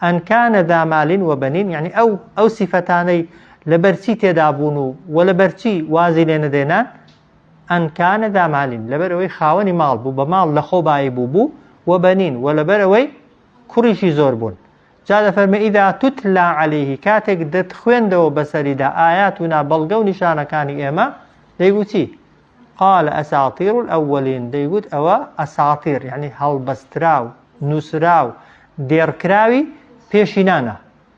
ئەن کانە ذا مال وبنین یعنی ئەو سیفەتانەی لەبەرچی تێدا بوون و لەبەرچی وازی لێ نەدێنان ئەن کانە ذا مال لەبەر ئەوەی خاوەنی ماڵ بوو بە ماڵ لە خۆبایی بوو وبنین و لەبەر ئەوەی کوڕیشی زۆر بوون جا دەفەرمێ ئیذا تتلا عەلەیه کاتێک دەتخوێندەوە بەسەریدا ئایاتونا بەڵگە و نیشانەکانی ئێمە دەیگوت چی قال ئەساطیر الأولین دەیگوت ئەوە ئەساطیر یعنی هەڵبەستراو نووسراو دێڕکراوی پێشینانە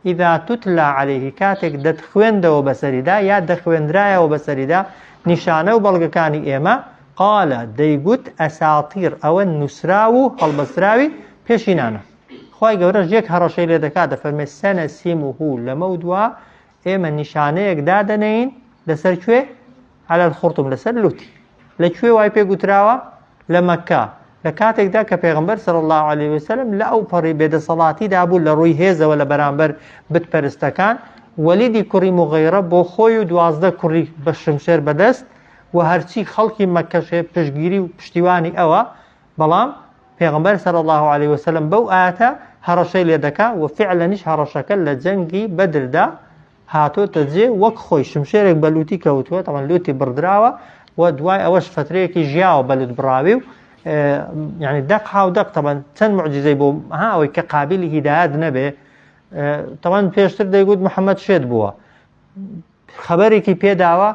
ئیذا تتلا عەلەیه کاتێک دەتخوێندەوە بەسەریدا یا دەخوێندرایەوە بەسەریدا نیشانە و بەڵگەکانی ئێمە قالە دەیگوت ئەساطیر ئەوە نووسراو و هەڵبەستراوی پێشینانە خی گەورەش یەک هەڕەشەی لێ دەکات دەفەرمێ سەنەسیمه لەمە دووە ئێمە نیشانەیەک دادەنین لەسەر کوێ على الخورتم لەسەر لوتی لەکوێ وای پێ گوتراوە لە مەککە لە کاتێکدا کە پێغەمبەر صلی الله عليه وسلم لە ئەو پەڕی بێدەسەڵاتیدا بوو لە ڕووی هێزەوە لە بەرامبەر بتپەرستەکان وەلیدی کوڕی مغەیرە بۆ خۆی و 12 کوڕی بە شمشێر بەدەست و هەرچی خەڵکی مەککەشێ پشتگیری و پشتیوانی ئەوە بەڵام پێغەمبەر صلی الله عليه وسلم بەو ئاەتە هەڕەشەی لێ دەکا و فعلەنیش هەڕەشەکە لە جەنگی بەدردا هاتۆتە جێ وەک خۆی شمشێرێک بە لوتی کەوتووە تەمان لوتی بڕدراوە و دوای ئەوەش فترەیەکی ژیاوە بە لوت بڕاوی و یعنی دەق هاو دەق تەمان چەند معجزەی بۆ ئەوەی کە قابلی هیدایەت نەبێ تەمان پێشتر دەیگوت محەممەد شێت بووە خەبەرێکی پێداوە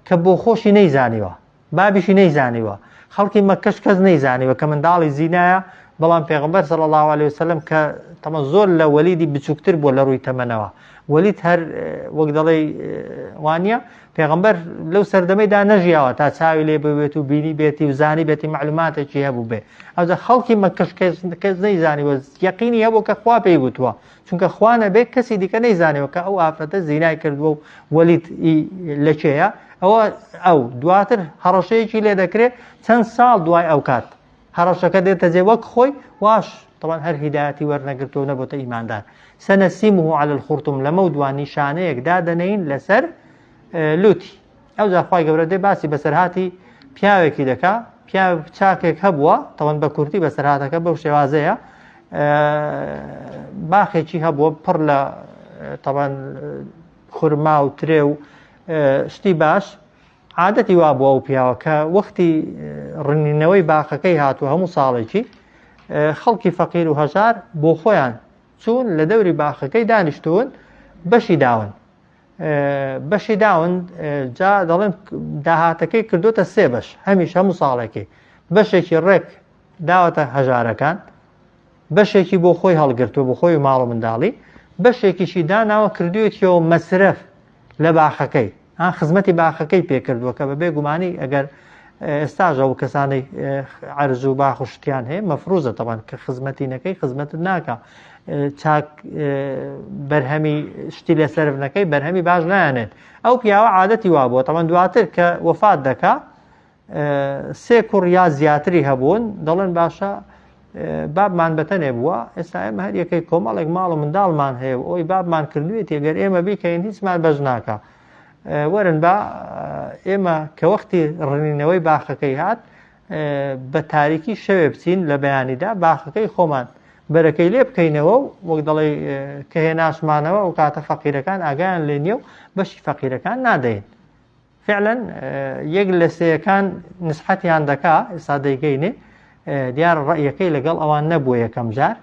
کە بۆ خۆشی نەیزانیوە بابیشی نەیزانیوە خەڵکی مەکەش کەس نەیزانیوە کە منداڵی زینایە بەڵام پێغەمبەر صلی الله عليه وسلم کە تەمە زۆر لە وەلیدی بچووکتر بووە لە ڕووی تەمەنەوە وەلید هەر وەک دەڵێ وانە پێغەمبەر لەو سەردەمەیدا نەژیاوە تا چاوی لێ ببێت و بینی بێتی و زانی بێتی معلوماتێکی هەبوو بێ ئەوجا خەڵکی مەکەش کەس نەیزانیوە یەقینی هەبوو کە خوا پێی گوتووە چونکە خوا نەبێ کەسی دیکە نەیزانیوە کە ئەو ئافرەتە زینای کردووە و وەلید لەکێیە ئەو دواتر هەڕەشەیەکی لێ دەکرێت چەند ساڵ دوای ئەو کات هەڕەشەکە دێتە جێ وەک خۆی واش طبعا هەر هیدایەتی وەرنەگرتەوە نەبووتە ئیماندار سەنەسیمه على الخورتم لەمە دوان نیشانەیەک دادەنین لەسەر لوتی ئەو جا خی گەورە دێ باسی بەسەرهاتی پیاوێکی دەکا پیاو چاکێک هەبووە تەوەن بە کورتی بەسەرهاتەکە بەو شێوازەیە باخێکی هەبووە پڕ لە طبعا خورما و ترێ و شتی باش عادەتی وا بووە و پیاوە کە وەختی ڕنینەوەی باخەکەی هاتووە هەموو ساڵێکی خەڵکی فەقیر و هەژار بۆ خۆیان چوون لە دەوری باخەکەی دانیشتون بەشی داون جا دەڵێن داهاتەکەی کردوتە سێ بەش هەمیش هەموو ساڵێکی بەشێکی ڕێک داوەتە هەژارەکان بەشێکی بۆ خۆی هەڵگرتووە بۆ خۆی و ماڵ و منداڵی بەشێکیشی داناوە کردوێتەوە مەسرف لە باخەکەی خزمەتی باخەکەی پێکردووە کە بەبێ گومانی ئەگەر ئێستاژە و کەسانی عەرز و باخ و شتیان هەیە مەفروزە تەوان کە خزمەتی نەکەی خزمەتت ناکە چاک بەرهەمی شتی لەسەرف نەکەی بەرهەمی باش نایانێت ئەو پیاوە عادەتی وا بووە تەوان دواتر کە وەفات دەکا سێ کوڕ یا زیاتری هەبوون دەڵێن باشە بابمان بەتەنێ بووە ئێستا ئێمە هەر یەکەی کۆمەڵێک ماڵ و منداڵمان هەیە ئەوی بابمان کردوێت ئەگەر ئێمە بیکەین هیچمان بەش ناکە وەرن بە ئێمە کە وەختی ڕنینەوەی باخەکەی هات بە تاریکی شەوێ بچین لە بەیانیدا باخەکەی خۆمان بەرەکەی لێ بکەینەوە و وەک دەڵێ کە هێناشمانەوە و کاتە فەقیرەکان ئاگایان لێ نییە و بەشی فەقیرەکان نادەین فعلا یەک لە سێیەکان نسحەتیان دەکا ئێستا دەیگەینێ دیارە ڕەیەکەی لەگەڵ ئەوان نەبووە یەکەم جار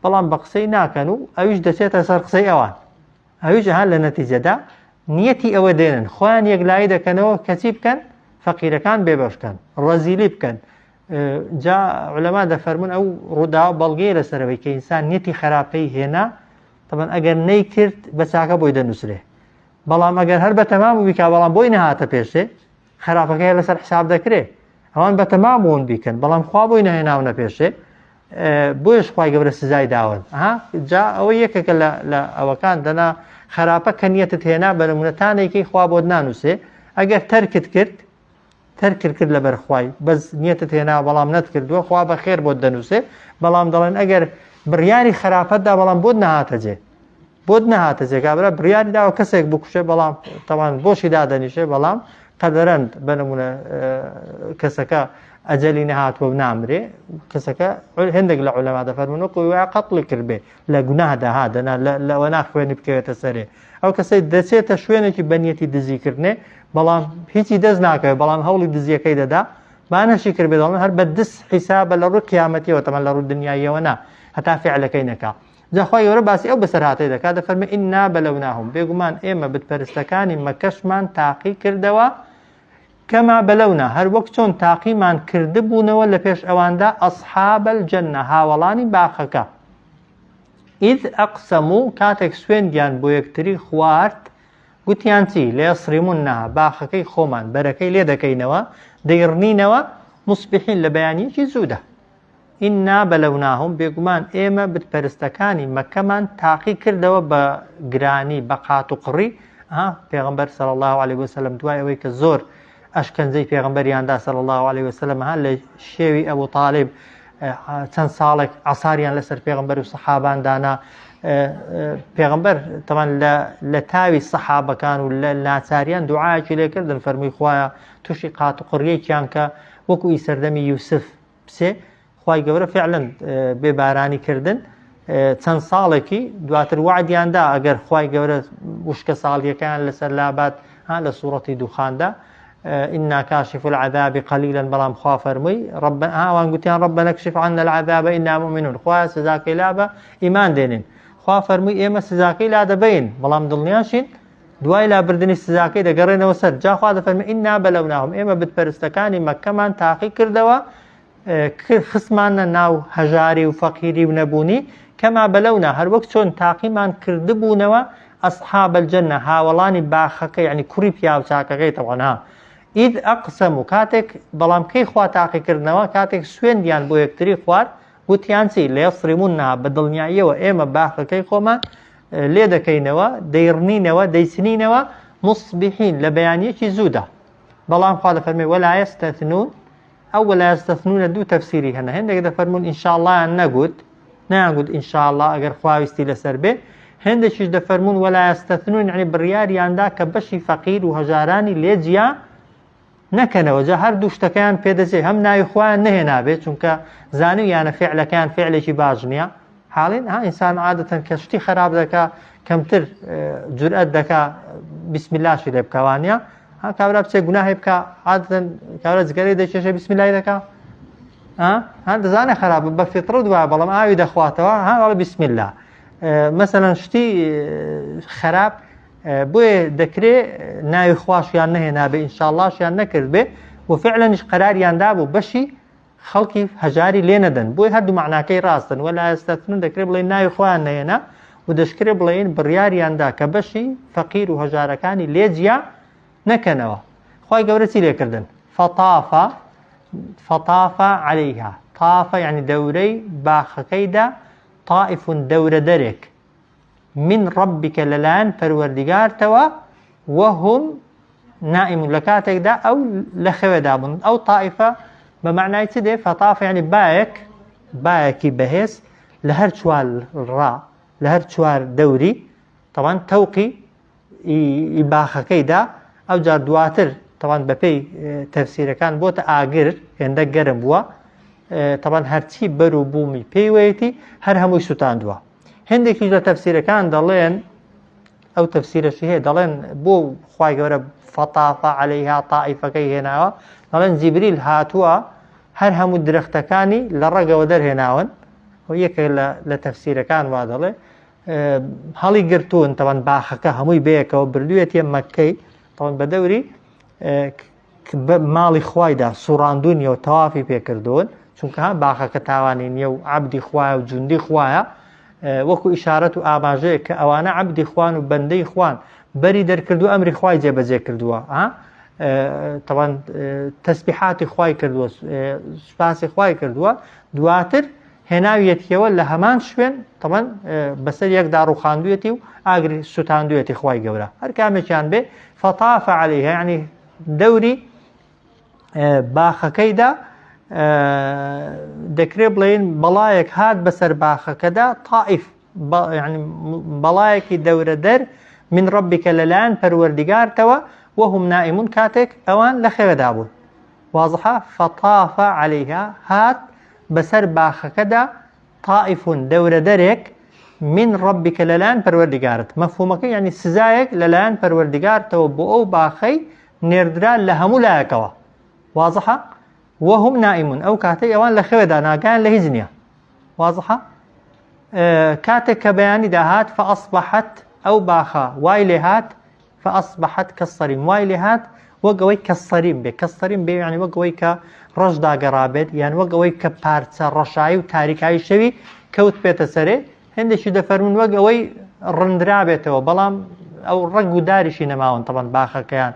بەڵام بە قسەی ناکەن و ئەویش دەچێتە سەر قسەی ئەوان ئەویش هەر لە نەتیجەدا نیەتی ئەوە دێنن خۆیان یەکلایی دەکەنەوە کەچی بکەن فەقیرەکان بێبەشکەن ڕەزیلی بکەن جا علەما دەفەرمون ئەو ڕووداوە بەڵگەیە لەسەرەوەی کە ئینسان نیەتی خراپەی هێنا تەبەن ئەگەر نەیکرد بە چاکە بۆی دەنووسرێ بەڵام ئەگەر هەر بە تەمام بیکا بەڵام بۆی نەهاتە پێشێ خراپەکەی لەسەر حساب دەکرێ ئەوان بە تەمام بوون بیکەن بەڵام خوا بۆی نەهێناونە پێشێ بۆیش خوای گەورە سزای داون جا ئەوە یەکێکە لە ئەوەکان دەنا خراپە کە نیەتت هێنا بە نمونەتانێکی خوا بۆت نانووسێ ئەگەر تەرکت کرد لە بەرخوای بەس نیەتت هێنا بەڵام نەتکردووە خوا بە خێر بۆت دەنووسێ بەڵام دەڵێن ئەگەر بڕیاری خراپەتدا بەڵام بۆت نەهاتە جێ کابرا بڕیاری داوە کەسێک بکوشێ بەڵام تەوان بۆشی دادەنیشێ بەڵام قەدەرەند بە نمونە کەسەکە ئەجەلی نەهاتوە نامرێ کەسەکە هەندێک لە عولەما دەفەرمون وایە قەتڵی کردبێ لە گوناهدا هادەنا لەوە ناخوێنی بکەوێتە سەرێ ئەو کەسەی دەچێتە شوێنێکی بەنیەتی دزیکردنێ بەڵام هیچی دەست ناکەوێت بەڵام هەوڵی دزیەکەی دەدا بانەشی کرد بێ دەڵێن هەر بە دست حیسابە لە ڕووی قیامەتیەوە تەمەن لە ڕووی دنیاییەوە نا هەتا فعلەکەی نەکا جا خوای گەورە باسی ئەو بەسەرهاتەی دەکات دەفەرمێ ئینا بەلەوناهم بێگومان ئێمە بتپەرستەکانی مەکەشمان تاقی کردەوە کەما بەلەونا هەر وەک چۆن تاقیمان کردبوونەوە لە پێش ئەواندا ئەصحاب الجەنە هاوڵانی باخەکە ئیذ ئەقسەموو کاتێک سوێندیان بۆ یەکتری خوارد گوتیان چی لەیەسڕیمونها باخەکەی خۆمان بەرەکەی لێ دەکەینەوە دەیڕنینەوە موسبحین لە بەیانیەکی زوودا ئینا بەلەوناهم بێگومان ئێمە بتپەرستەکانی مەکەمان تاقی کردەوە بە گرانی بە قات و قڕی پێغەمبەر صلی الله علیه وسلم دوای ئەوەی کە زۆر ئەشکەنجەی پێغەمبەریاندا صلی الله علیه وسلم لە شێوی ئەبوو طالب چەند ساڵێک عەساریان لەسەر پێغەمبەر و سەحابان دانا پێغەمبەر تەمان لە تاوی سەحابەکان و لە ناچاریان دوعایەکی لێکردن فەرمووی خوایە تووشی قات و قڕیەکیان کە وەکو ئیسەردەمی یوسف بسێ خوای گەورە فعلا بێبارانی کردن چەند ساڵێکی دواتر وعدیاندا ئەگەر خوای گەورە وشکە ساڵیەکان لەسەر لابات لە سوورەتی دوخاندا إنا كاشف العذاب قليلا بلام خوا فرمي ربنا وان قلتيان ربنا اكشف عنا العذاب إنا مؤمنون خوا سزاكي لابا إيمان دينين خوا فرمي إيما سزاكي لا دبين بلام دڵنیاشین دوای لا بردنی سزاکەی دەگەڕێنەوە سەر جا خوا دەفەرمێ ئینا بەلەوناهم ئێمە بتپەرستەکانی مەکەمان تاقی کردەوە خسمانە ناو هەژاری و فەقیری و نەبوونی کەما بەلەونا هەر وەک چۆن تاقیمان کردبوونەوە ئەصحاب الجەنە هاوڵانی باخەکە یعنی کوڕی پیاو چاکەکەی تەوانها ئید ئەقسەم و کاتێک بەڵام کەی خوا تاقیکردنەوە کاتێک سوێندیان بۆ یەکتری خوارد گوتیان چی لەیەسڕیمونها بە دڵنیاییەوە ئێمە باخەکەی خۆمان لێ دەکەینەوە دەیڕنینەوە دەیچنینەوە موسبحین لە بەیانیەکی زوودا بەڵام خوا دەفەرمێ وەلا یەستەثنون ئەو وەلا یەستەثنونە دوو تەفسیری هەنە هەندێک دەفەرمون ئینشاءڵڵایان نەگوت نایانگوت ئینشاءڵڵا ئەگەر خواویستی لەسەر بێ هەندێکیش دەفەرمون وەلا یەستەثنون یعنی بڕیاریاندا کە بەشی فەقیر و هەژارانی لێ جیا نەکەنەوە جا هەردوو شتەکەیان پێدەچێت هەم ناوی خۆیان نەهێنابێت چونکە زانویانە فعلەکەیان فعلێکی باش نییە حاڵین ئینسان عادەتەن کە شتی خراپ دەکا کەمتر جورئەت دەکا بسم اللهشی لێ بکەوانە کابرا بچێ گوناهی بکە عادەتەن کابرا جگەرەی دەکێشێ بسم اللهی دەکا دەزانێ خراپە بە فیترە دوایە بەڵام ئاوی دەخواتەوە هەڵە بسم الله مەسەلەن شتی خراپ بۆیە دەکرێت ناوی خواشیان نەهێنا بێ ئینشاءڵڵاشیان نەکرد بێ و فعلەنیش قەراریاندا بوو بەشی خەڵکی هەژاری لێ نەدەن بۆی هەردوو معناکەی ڕاستن وەلا ئێستاتون دەکرێت بڵێن ناوی خۆیان نەهێنا و دەشکرێت بڵێن بڕیاریاندا کە بەشی فەقیر و هەژارەکانی لێ جیا نەکەنەوە خوای گەورە چی لێکردن فەطافە عەلەیها طافە یعنی دەورەی باخەکەیدا طائفون دەورە دەرێک من ربك للان پروردگارتەوە وهم نائمون لە کاتێکدا ئەو لە خەوێدا بوون ئەو طائفە بە معنای چ دێ فەطافە یعنی بایەکی بەهێز لە هەر چوار ڕا لە هەر چوار دەوری طبعا تەوقی باخەکەیدا ئەو جار دواتر طبعا بەپێی تەفسیرەکان بۆتە ئاگر هێندە گەرم بووە طبعا هەرچی بەر و بوومی پێیوەیەتی هەر هەمووی سوتاندووە هەندێکیش لە تەفسیرەکان دەڵێن ئەو تەفسیرەشی هەیە دەڵێن بۆ خوای گەورە فەتافە عەلەیها تائیفەکەی هێناوە دەڵێن جیبریل هاتووە هەر هەموو درەختەکانی لە ڕێگەوە دەرهێناون و یەکێک لە تەفسیرەکان وا دەڵێ هەڵی گرتوون تەوان باخەکە هەمووی بەیەکەوە بردوویەتە مەککەی تەوان بە دەوری ماڵی خوایدا سوڕاندونیە و تەوافی پێکردوون چونکە باخەکە تاوانی نییە و عەبدی خوایە و جوندی خوایە وەکو ئیشارەت و ئاماژەیە کە ئەوانە عەبدی خوان و بەندەی خوان بەری دەرکردو ئەمری خوای جێبەجێ کردووە طبعا تەسبیحاتی خوای کردووە سوپاسی خوای کردووە دواتر هێناویەتیەوە لە هەمان شوێن طبعا بەسەر یەکدا ڕوخاندوێتی و ئاگری سوتاندوێتی خوای گەورە هەر کامێکیان بێ فەتافە عەلەیها یعنی دەوری باخەکەیدا دەکرێت بڵێن بەڵایەک هات بەسەر باخەکەدا تائیف یعنی بەڵایەکی دەورە دەر من ڕەبیکە لەلایەن پەروەردیگارتەوە وهم نائمون کاتێک ئەوان لە خێوەدا بوون وازحە فەتافە عەلەیها هات بەسەر باخەکەدا تائیفون دەورە دەرێک من ڕەبیکە لەلایەن پەروەردیگارت مەفهومەکە یعنی سزایەک لەلایەن پەروەردیگارتەوە بۆ ئەو باخەی نێردرا لە هەموو لایەکەوە وازحە وهم نائمون ئەو کاتەی ئەوان لە خێوەدا ناگایان لە هیچ نییە وازحە کاتێک کە بەیانی داهات فەئەصبەحەت ئەو باخە وای لێ هات فەئەصبەحەت کەسەریم وای لێ هات وەک ئەوەی کەسەریم بێ کەسەریم بێ یعنی وەک ئەوەی کە ڕەش داگەڕابێت یان وەک ئەوەی کە پارچە ڕەشایی و تاریکایی شەوی کەوت پێتە سەرێ هەندێکی دەفەرمون وەک ئەوەی ڕندرا بێتەوە بەڵام ئەو ڕەگ و داریشی نەماون تەبەن باخەکەیان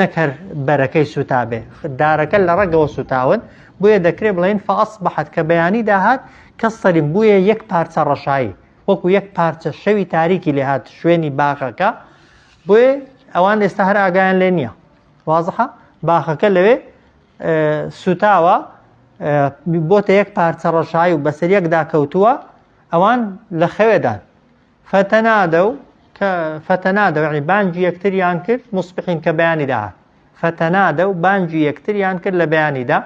نەکەر بەرەکەی سوتابێ دارەکە لە ڕەگەوە سوتاون بۆیە دەکرێت بڵێن فەئەصبەحەت کە بەیانی داهات کەسەریم بوویە یەک پارچە ڕەشایی وەکو یەک پارچە شەوی تاریکی لێ هات شوێنی باخەکە بۆیە ئەوان ئێستا هەر ئاگایان لێ نییە وازحە باخەکە لەوێ سوتاوە بۆتە یەک پارچە ڕەشایی و بەسەر یەکدا کەوتووە ئەوان لە خەوێدان فتەنادە یعنی بانگی یەکتریان کرد مصبحین کە بەیانی داهات فتەنادە و بانگی یەکتریان کرد لە بەیانیدا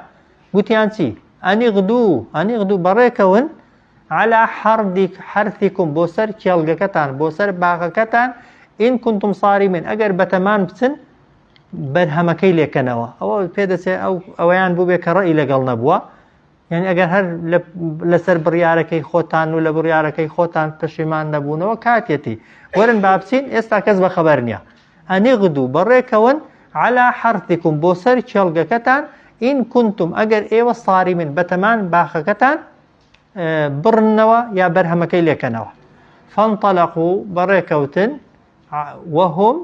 گوتیان چی ئەنیغدوو بەڕێکەون على حرثكم بۆ سەر کێڵگەکەتان بۆ سەر باخەکەتان ئین کنتم صارمین ئەگەر بەتەمان بچن بەرهەمەکەی لێکەنەوە ئەوە پێدەچێت ئەوەیان بوو بێ کە ڕەئی لەگەڵ نەبووە یعنی ئەگەر هەر لەسەر بڕیارەکەی خۆتان و لە بڕیارەکەی خۆتان پەشیمان نەبوونەوە کاتێتی وەرن با بچین ئێستا کەس بەخەبەر نییە ئەنیغدوو بەڕێکەون على حرثكم بۆ سەر کێڵگەکەتان ئین کنتم ئەگەر ئێوە صارمین بەتەمان باخەکەتان بڕنەوە یا بەرهەمەکەی لێکەنەوە فانطلقوا بەڕێکەوتن وهم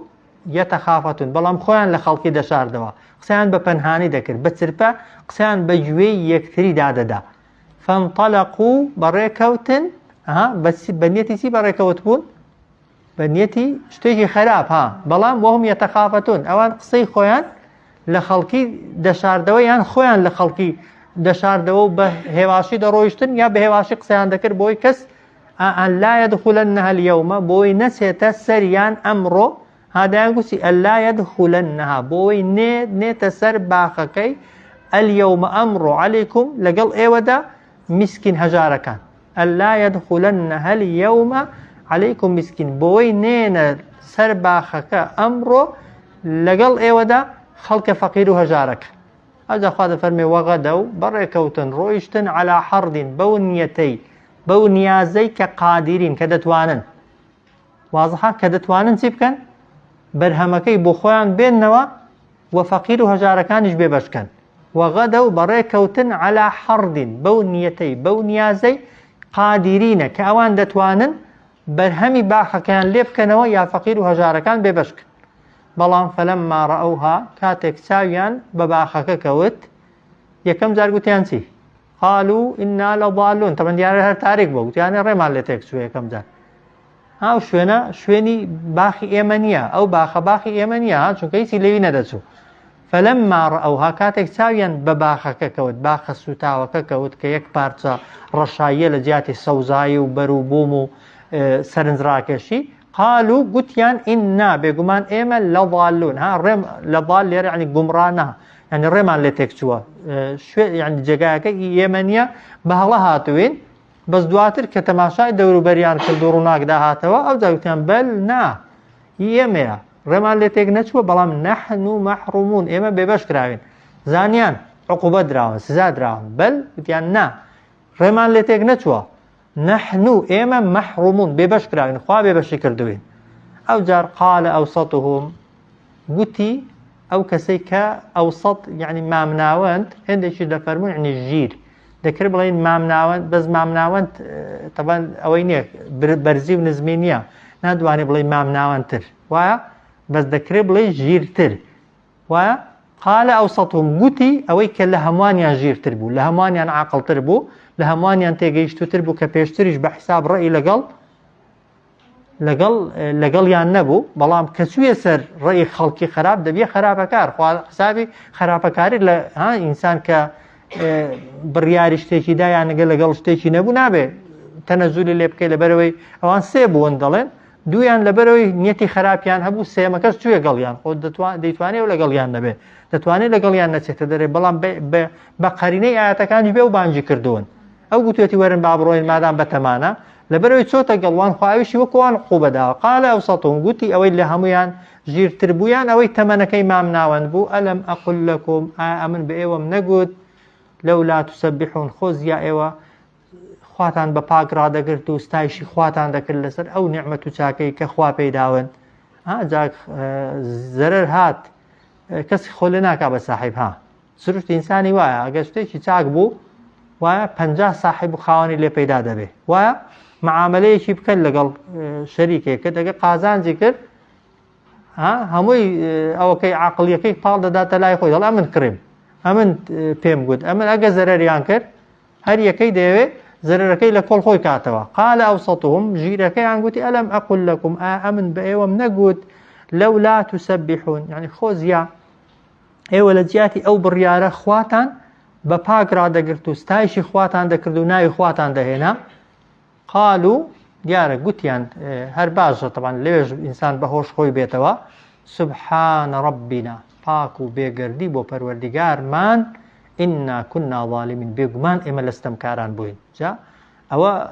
يتخافتون بەڵام خۆیان لە خەڵکی دەشاردەوە قسەیان بە پەنهانی دەکرد بە چرپە قسەیان بە گوێی یەکتری دادەدا فانطلقوا بەڕێکەوتن بە نیەتی چی بەڕێکەوت بوون بە نیەتی شتێکی خراپ بەڵام وهم يتخافتون ئەوان قسەی خۆیان لە خەڵکی دەشاردەوە یان خۆیان لە خەڵکی دەشاردەوە و بە هێواشی دەڕۆیشتن یا بە هێواشی قسەیان دەکرد بۆی کەس ئەن لا يدخلنها اليوم بۆی نەچێتە سەریان ئەمڕۆ هادایان گوتی ئەن لا يدخلنها بۆی نێتە سەر باخەکەی اليوم ئەمڕۆ عەلەیکم لەگەڵ ئێوەدا میسکین هەژارەکان ئەن لا يدخلنها اليوم عەلەیکم میسکین بۆی نێنە سەر باخەکە ئەمڕۆ لەگەڵ ئێوەدا خەڵکە فەقیر و هەژارەکە ئەجا خوا دەفەرمێ وەغەدە و بەڕێکەوتن ڕۆیشتن على حەڕدین بەو نیازەی کە قادرین کە دەتوانن وازحە کە دەتوانن چی بکەن بەرهەمەکەی بۆ خۆیان بێننەوە و فەقیر و هەژارەکانیش بێبەشکەن وەغەدە و بەڕێکەوتن على حەڕدین بەو نیازەی قادرینە کە ئەوان دەتوانن بەرهەمی باخەکەیان لێ بکەنەوە یا فەقیر و هەژارەکان بێبەشکن بەڵام فەلەمما ڕەئەوها کاتێک چاویان بە باخەکە کەوت یەکەم جار گوتیان چی قالوا إنا لضالون طبعا دیارە هەر تاریک بوو گوتیانە ڕێمان لێ تێکچووە یەکەم جار ئەو شوێنە شوێنی باخی ئێمە نییە ئەو باخە باخی ئێمە نییە چونکە هیچی لێوی نەدەچوو فەلەمما ڕەئەوها کاتێک چاویان بە باخەکە کەوت باخە سوتاوەکە کەوت کە یەک پارچە ڕەشاییە لە جیاتی سەوزایی و بەر و بووم و سەرنجڕاکێشی قالوا قتيان إنا بيقومان إيما لضالون ها رم لضال يعني قمرانا يعني رمان لتكتوا شو يعني جاكا يمنيا بهلا هاتوين بس دواتر كتماشاي دورو بريان كدوروناك دا هاتوا أو زاوتان بل نا يميا رمان لتك نتوا بلام نحن محرومون إيما بباش كراوين زانيان عقوبة دراون سزا دراون بل يعني نا رمان لتك نتوا نحن إيما محرومون بباش كراوين خواه بباش كردوين أو جار قال أوسطهم قتي أو كسيكا أوسط يعني مامناوانت عندي شي دفرمون يعني الجير ذكر بلين مامناوانت بس مامناوانت طبعا أوينيا برزي ونزمينيا نادواني بلين مامناوانتر وايا بس ذكر بلين جيرتر وايا قال أوسطهم قتي أويك لهمانيا جير تربو لهمانيا عاقل تربو لهمانيا تيجيشتو تربو كبيشتريش بحساب رأي لقل يان نبو بلام كسوية سر رأي خلقي خراب دبي خرابة كار حسابي خرابة كاري ها إنسان ك برياري شتيشي دا يعني لقل شتيشي نبو نابي تنزولي اللي بكي لبروي اوان سيبو وندلين دويان لبروي نيتي خرابيان هبو سيما كس توي قليان خود ديتواني ولا قليان نبي دتواني لقليان نتشت دري بلام بقريني آياتا كان جبه وبانجي كردون او قوتيتي ورن بابروين مادام بتمانا لبروي تشوتا قلوان خواهيشي وكوان عقوبة دا قال أوسطهم قوتي اوي اللي هميان جير تربويان اوي تمنكي مامناوان بو ألم أقل لكم آمن بإيوم نقود لولا تسبحون خوز يا إيوه خواتان بپاک را دەگرت و ستایشی خواتان دەکرد لەسەر ئەو نعمەت و چاکەی کە خوا پێداون جاک زەرەر هات کەسی خۆ لێ ناکا بە ساحیب ها سروشت ئینسانی وایە ئەگەر شتێکی چاک بوو وایە 50 ساحیب و خاوەنی لێ پەیدا دەبێ وایە معاملەیەکی بکەن لەگەڵ شەریکێکە دەگە قازانجی کرد هەمووی ئەوەکەی عاقڵیەکەی پاڵ دەداتە لای خۆی دەڵ ئەمن کڕیم ئەمن پێم گوت ئەمن ئەگە زەرەریان کرد هەر یەکەی دەیەوێ زرركي لكل خوي كاتوا قال أوسطهم جيركي عن قلت ألم أقل لكم آمن بأيوم نقود لولا تسبحون يعني خوزيا أيوة لجياتي أو بريارة خواتان بپاك را دقرتو ستايشي خواتان دكردو ناي خواتان دهينا قالوا ديارة قلت يعني هر باجة طبعا ليش إنسان بهوش خوي بيتوا سبحان ربنا پاكو بيقردي بو پروردگار من إنا كنا ظالمين بيقمان إما لستمكاران بوين جا أو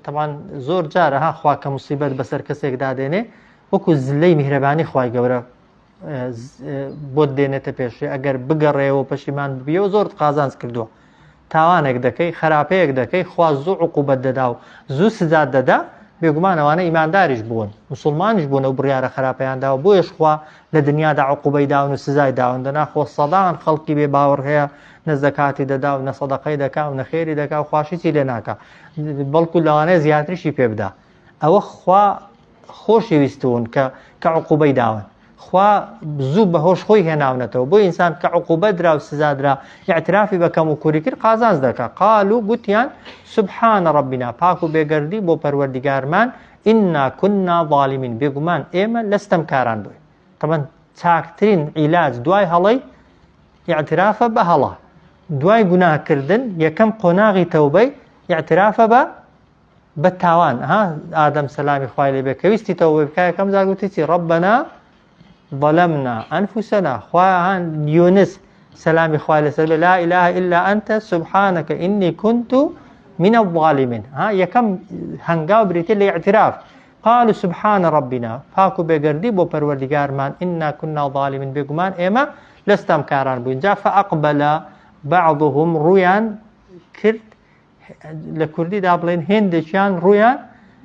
طبعا زور جارة ها خوا كمصيبة بسر كسيك داديني وكو زلي مهرباني خواي قورا بود ديني تبيشي اگر بقره و پشيمان ببيو زور قازانس كردو تاوانك دكي خرابيك دكي خوا زو عقوبة داو زو سزاد دا بيقمان وانا إيمان داريش بون مسلمانش بون وبريارة خرابيان داو بويش خوا لدنيا دا عقوبة داون و سزاي داون دنا خوا صدان خلقي بباور هيا نزكاتي داو نصدقي دكا و نخيري دكا و خواشيتي لناكا بلكو لوانا زيادرشي بيبدا او خوا خوشي ويستون كعقوبة داون خوا زوب بهوش خوي هناونته بو انسان كعقوبة درا و سزا درا اعترافي بكم وكوريكر قازانز دكا قالوا قتيان سبحان ربنا پاكو بيگردي بو پروردگار من إنا كنا ظالمين بيقمان إيما لستمكاران بوين طبعا تاكترين علاج دواي هلي اعترافه بهلا دواي گناه كردن يكم قناغي توبي اعترافه بالتاوان ها آدم سلامي خوالي بكويستي توبي بكاية كم زاقوتي ربنا ظلمنا أنفسنا خوان يونس سلامي خوالي سلامي لا إله إلا أنت سبحانك إني كنت من الظالمين ها يكم هنقاو بريتي اعتراف قالوا سبحان ربنا فاكو بيقردي بو پروردگار من إنا كنا ظالمين بيقمان إما لستم كاران بوينجا فأقبل بعضهم رويان كرد لكردي دابلين هندشيان رويان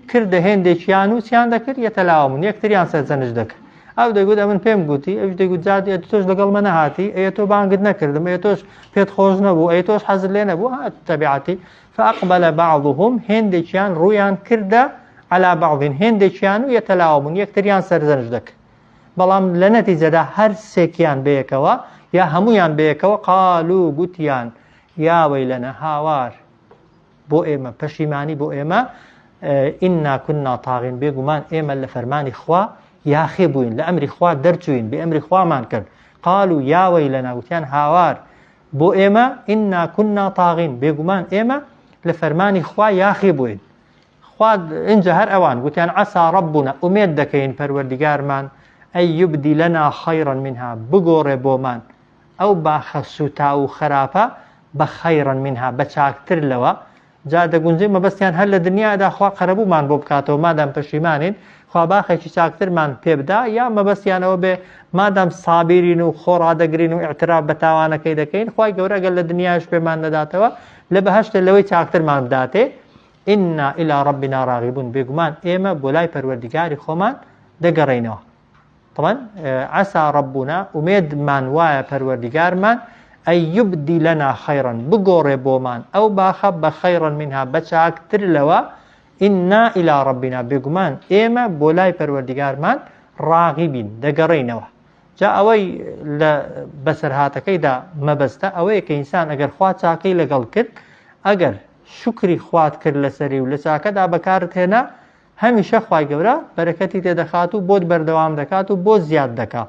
كرد هندشيانو سيان دكر يتلاومون يكتريان سرزنج دكر او دەیگوت ئەمن پێم گوتی ئەوش دەیگوت جادی تۆش لەگەڵ منە هاتی ئەیە تۆ بانگت نەکردم ئەیە تۆش پێت خۆش نەبوو ئەیە تۆش حەزت لێ نەبوو ها تەبیعەتی فأقبل بعضهم هێندێکیان ڕوویان کردە على بعض هێندێکیان و یەتەلاومون یەکتریان سەرزەنج دەکرد بەڵام لە نەتیجەدا هەر سێکیان بەیەکەوە یا هەمویان بەیەکەوە قالوا گوتیان یا وەیلەنە هاوار بۆ ئێمە پەشیمانی بۆ ئێمە ئینا كنا طاغین بێگومان ئێمە لە فەرمانی خوا ياخي بوين لأمر خوا درچوين بأمر خوا مان كرد قالوا يا ويلنا وتيان هاوار بو إما إنا كنا طاغين بيقومان إما لفرماني خوا ياخي بوين خواد انجا هر اوان قلتيان عسى ربنا امید دكين پروردگار من أن يبدي لنا خيرا منها بقور بومان أو باخسوتا وخرافة بخيرا منها بچاكتر لوا جا دەگونجێ مەبەستیان هەر لە دنیادا خوا قەرەبوومان بۆ بکاتەوە مادام پەشیمانین خوا باخێکی چاکترمان پێ بدا یا مەبەستیانەوە بێ مادام سابیرین و خۆڕادەگرین و ئیعتراف بە تاوانەکەی دەکەین خوای گەورە ئەگەر لە دنیاش پێمان نەداتەوە لە بەهەشتە لەوەی چاکترمان بداتێ ئینا ئیلا ڕەبینا ڕاغیبون بێگومان ئێمە بۆ لای پەروەردگاری خۆمان دەگەڕێینەوە طبعا عسى ربنا ومێدمان وایە پەروەردگارمان أن يبدي لنا خيرا بقور بومان أو باخب بخيرا منها بچاكتر لوا إنا إلى ربنا بقمان إيما بولاي پروردگار من راغبين دقرينوا جاء أوي بسر هاتكي دا مبستا أوي كإنسان أجر خوات ساقي لقل كد أجر شكري خوات كر لسري ولساكد أبكارت هنا هميشه خواهي قورا بركتي تدخاتو بود بردوام دكاتو بود زياد دكا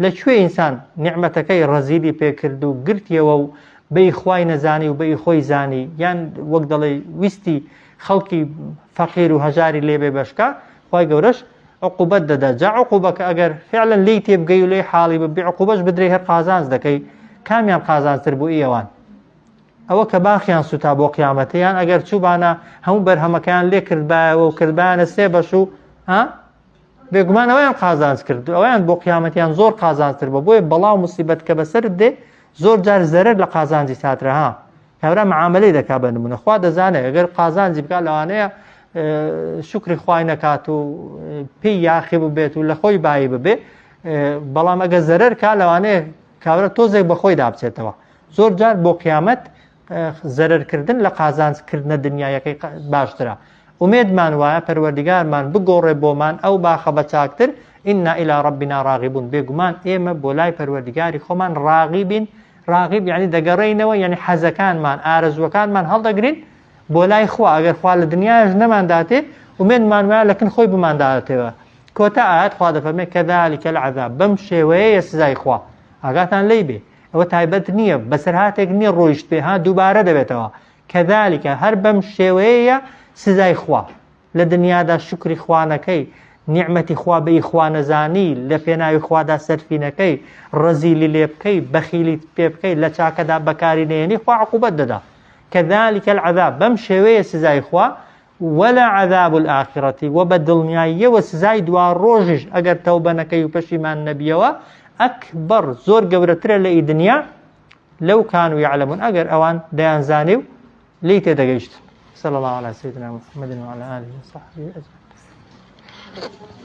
لەکوێ ئینسان نیعمەتەکەی ڕەزیلی پێکرد و گرتیەوە و بەی خوای نەزانی و بەی خۆی زانی یان وەک دەڵێ ویستی خەڵکی فەقیر و هەژاری لێبێ بەشکا خوای گەورەش عقوبەت دەدا جا عقوبەکە ئەگەر فعلا لی تێبگەی و لێ حاڵی ببێ عقوبەش بدرێ هەر قازانج دەکەی کامیان قازانجتر بوو ئێوان ئەوە کە باخیان سوتا بۆ قیامەتەیان ئەگەر چوبانە هەموو بەرهەمەکەیان لێ کردبایەوە و کردبایانە سێ بەش و بێگومان ئەویان قازانج کرد ئەویان بۆ قیامەتیان زۆر قازانجتر بە بۆیە بەڵاو موسیبەت کە بەسەر دێ زۆر جار زەرەر لە قازانجی ساترە ها کابرا معاملەی دەکا بە نمونە خوا دەزانێت ئەگەر قازانجی بکات لەوانەیە شکری خوای نەکات و پێی یاخی ببێت و لە خۆی بایی ببێ بەڵام ئەگەر زەرەر کا لەوانەیە کابرا تۆزێک بە خۆی دابچێتەوە زۆر جار بۆ قیامەت زەرەرکردن لە قازانجکردنە دنیایەکەی باشترە ومێدمان وایە پەروەردگارمان بگۆڕێ بۆمان ئەو باخە بە چاکتر ئینا ئیلا ڕەبینا ڕاغیبون بێگومان ئێمە بۆ لای پەروەردگاری خۆمان ڕاغیبین ڕاغیب یعنی دەگەڕێینەوە یعنی حەزەکانمان ئارەزوەکانمان هەڵدەگرین بۆ لای خوا ئەگەر خوا لە دنیاش نەمانداتێ ومێدمان وایە لەکن خۆی بمانداتێەوە کۆتا ئاەت خوا دەفەرمێ کەذالک العەذاب بەم شێوەیە سزای خوا ئاگاتان لێی بێ ئەوە تایبەت نییە بەسەرهاتێک نییە ڕۆیشت پێ ها دووبارە دەبێتەوە کەذالکە هەر بەم شێوەیە سزای خوا لە دنیادا شکری خوانەکەی نیعمەتی خوا بەی خوا نەزانی لە پێناوی خوادا سەرفینەکەی ڕەزیلی لێ بکەی بەخیلی پێ بکەی لە چاکەدا بەکاری نێنی خوا عقوبەت دەدا کەذالک العەذاب بەم شێوەیە سزای خوا ولا عذاب الآخرة وبدڵنیاییەوە سزای دوا ڕۆژیش ئەگەر تەوبە نەکەی و پەشیمان نەبیەوە ئەکبەر زۆر گەورەترە لە دنیا لەو كانوا يعلمون ئەگەر ئەوان دەیانزانێ و لی تێدەگەیشت صلى الله على سيدنا محمد وعلى آله وصحبه أجمعين.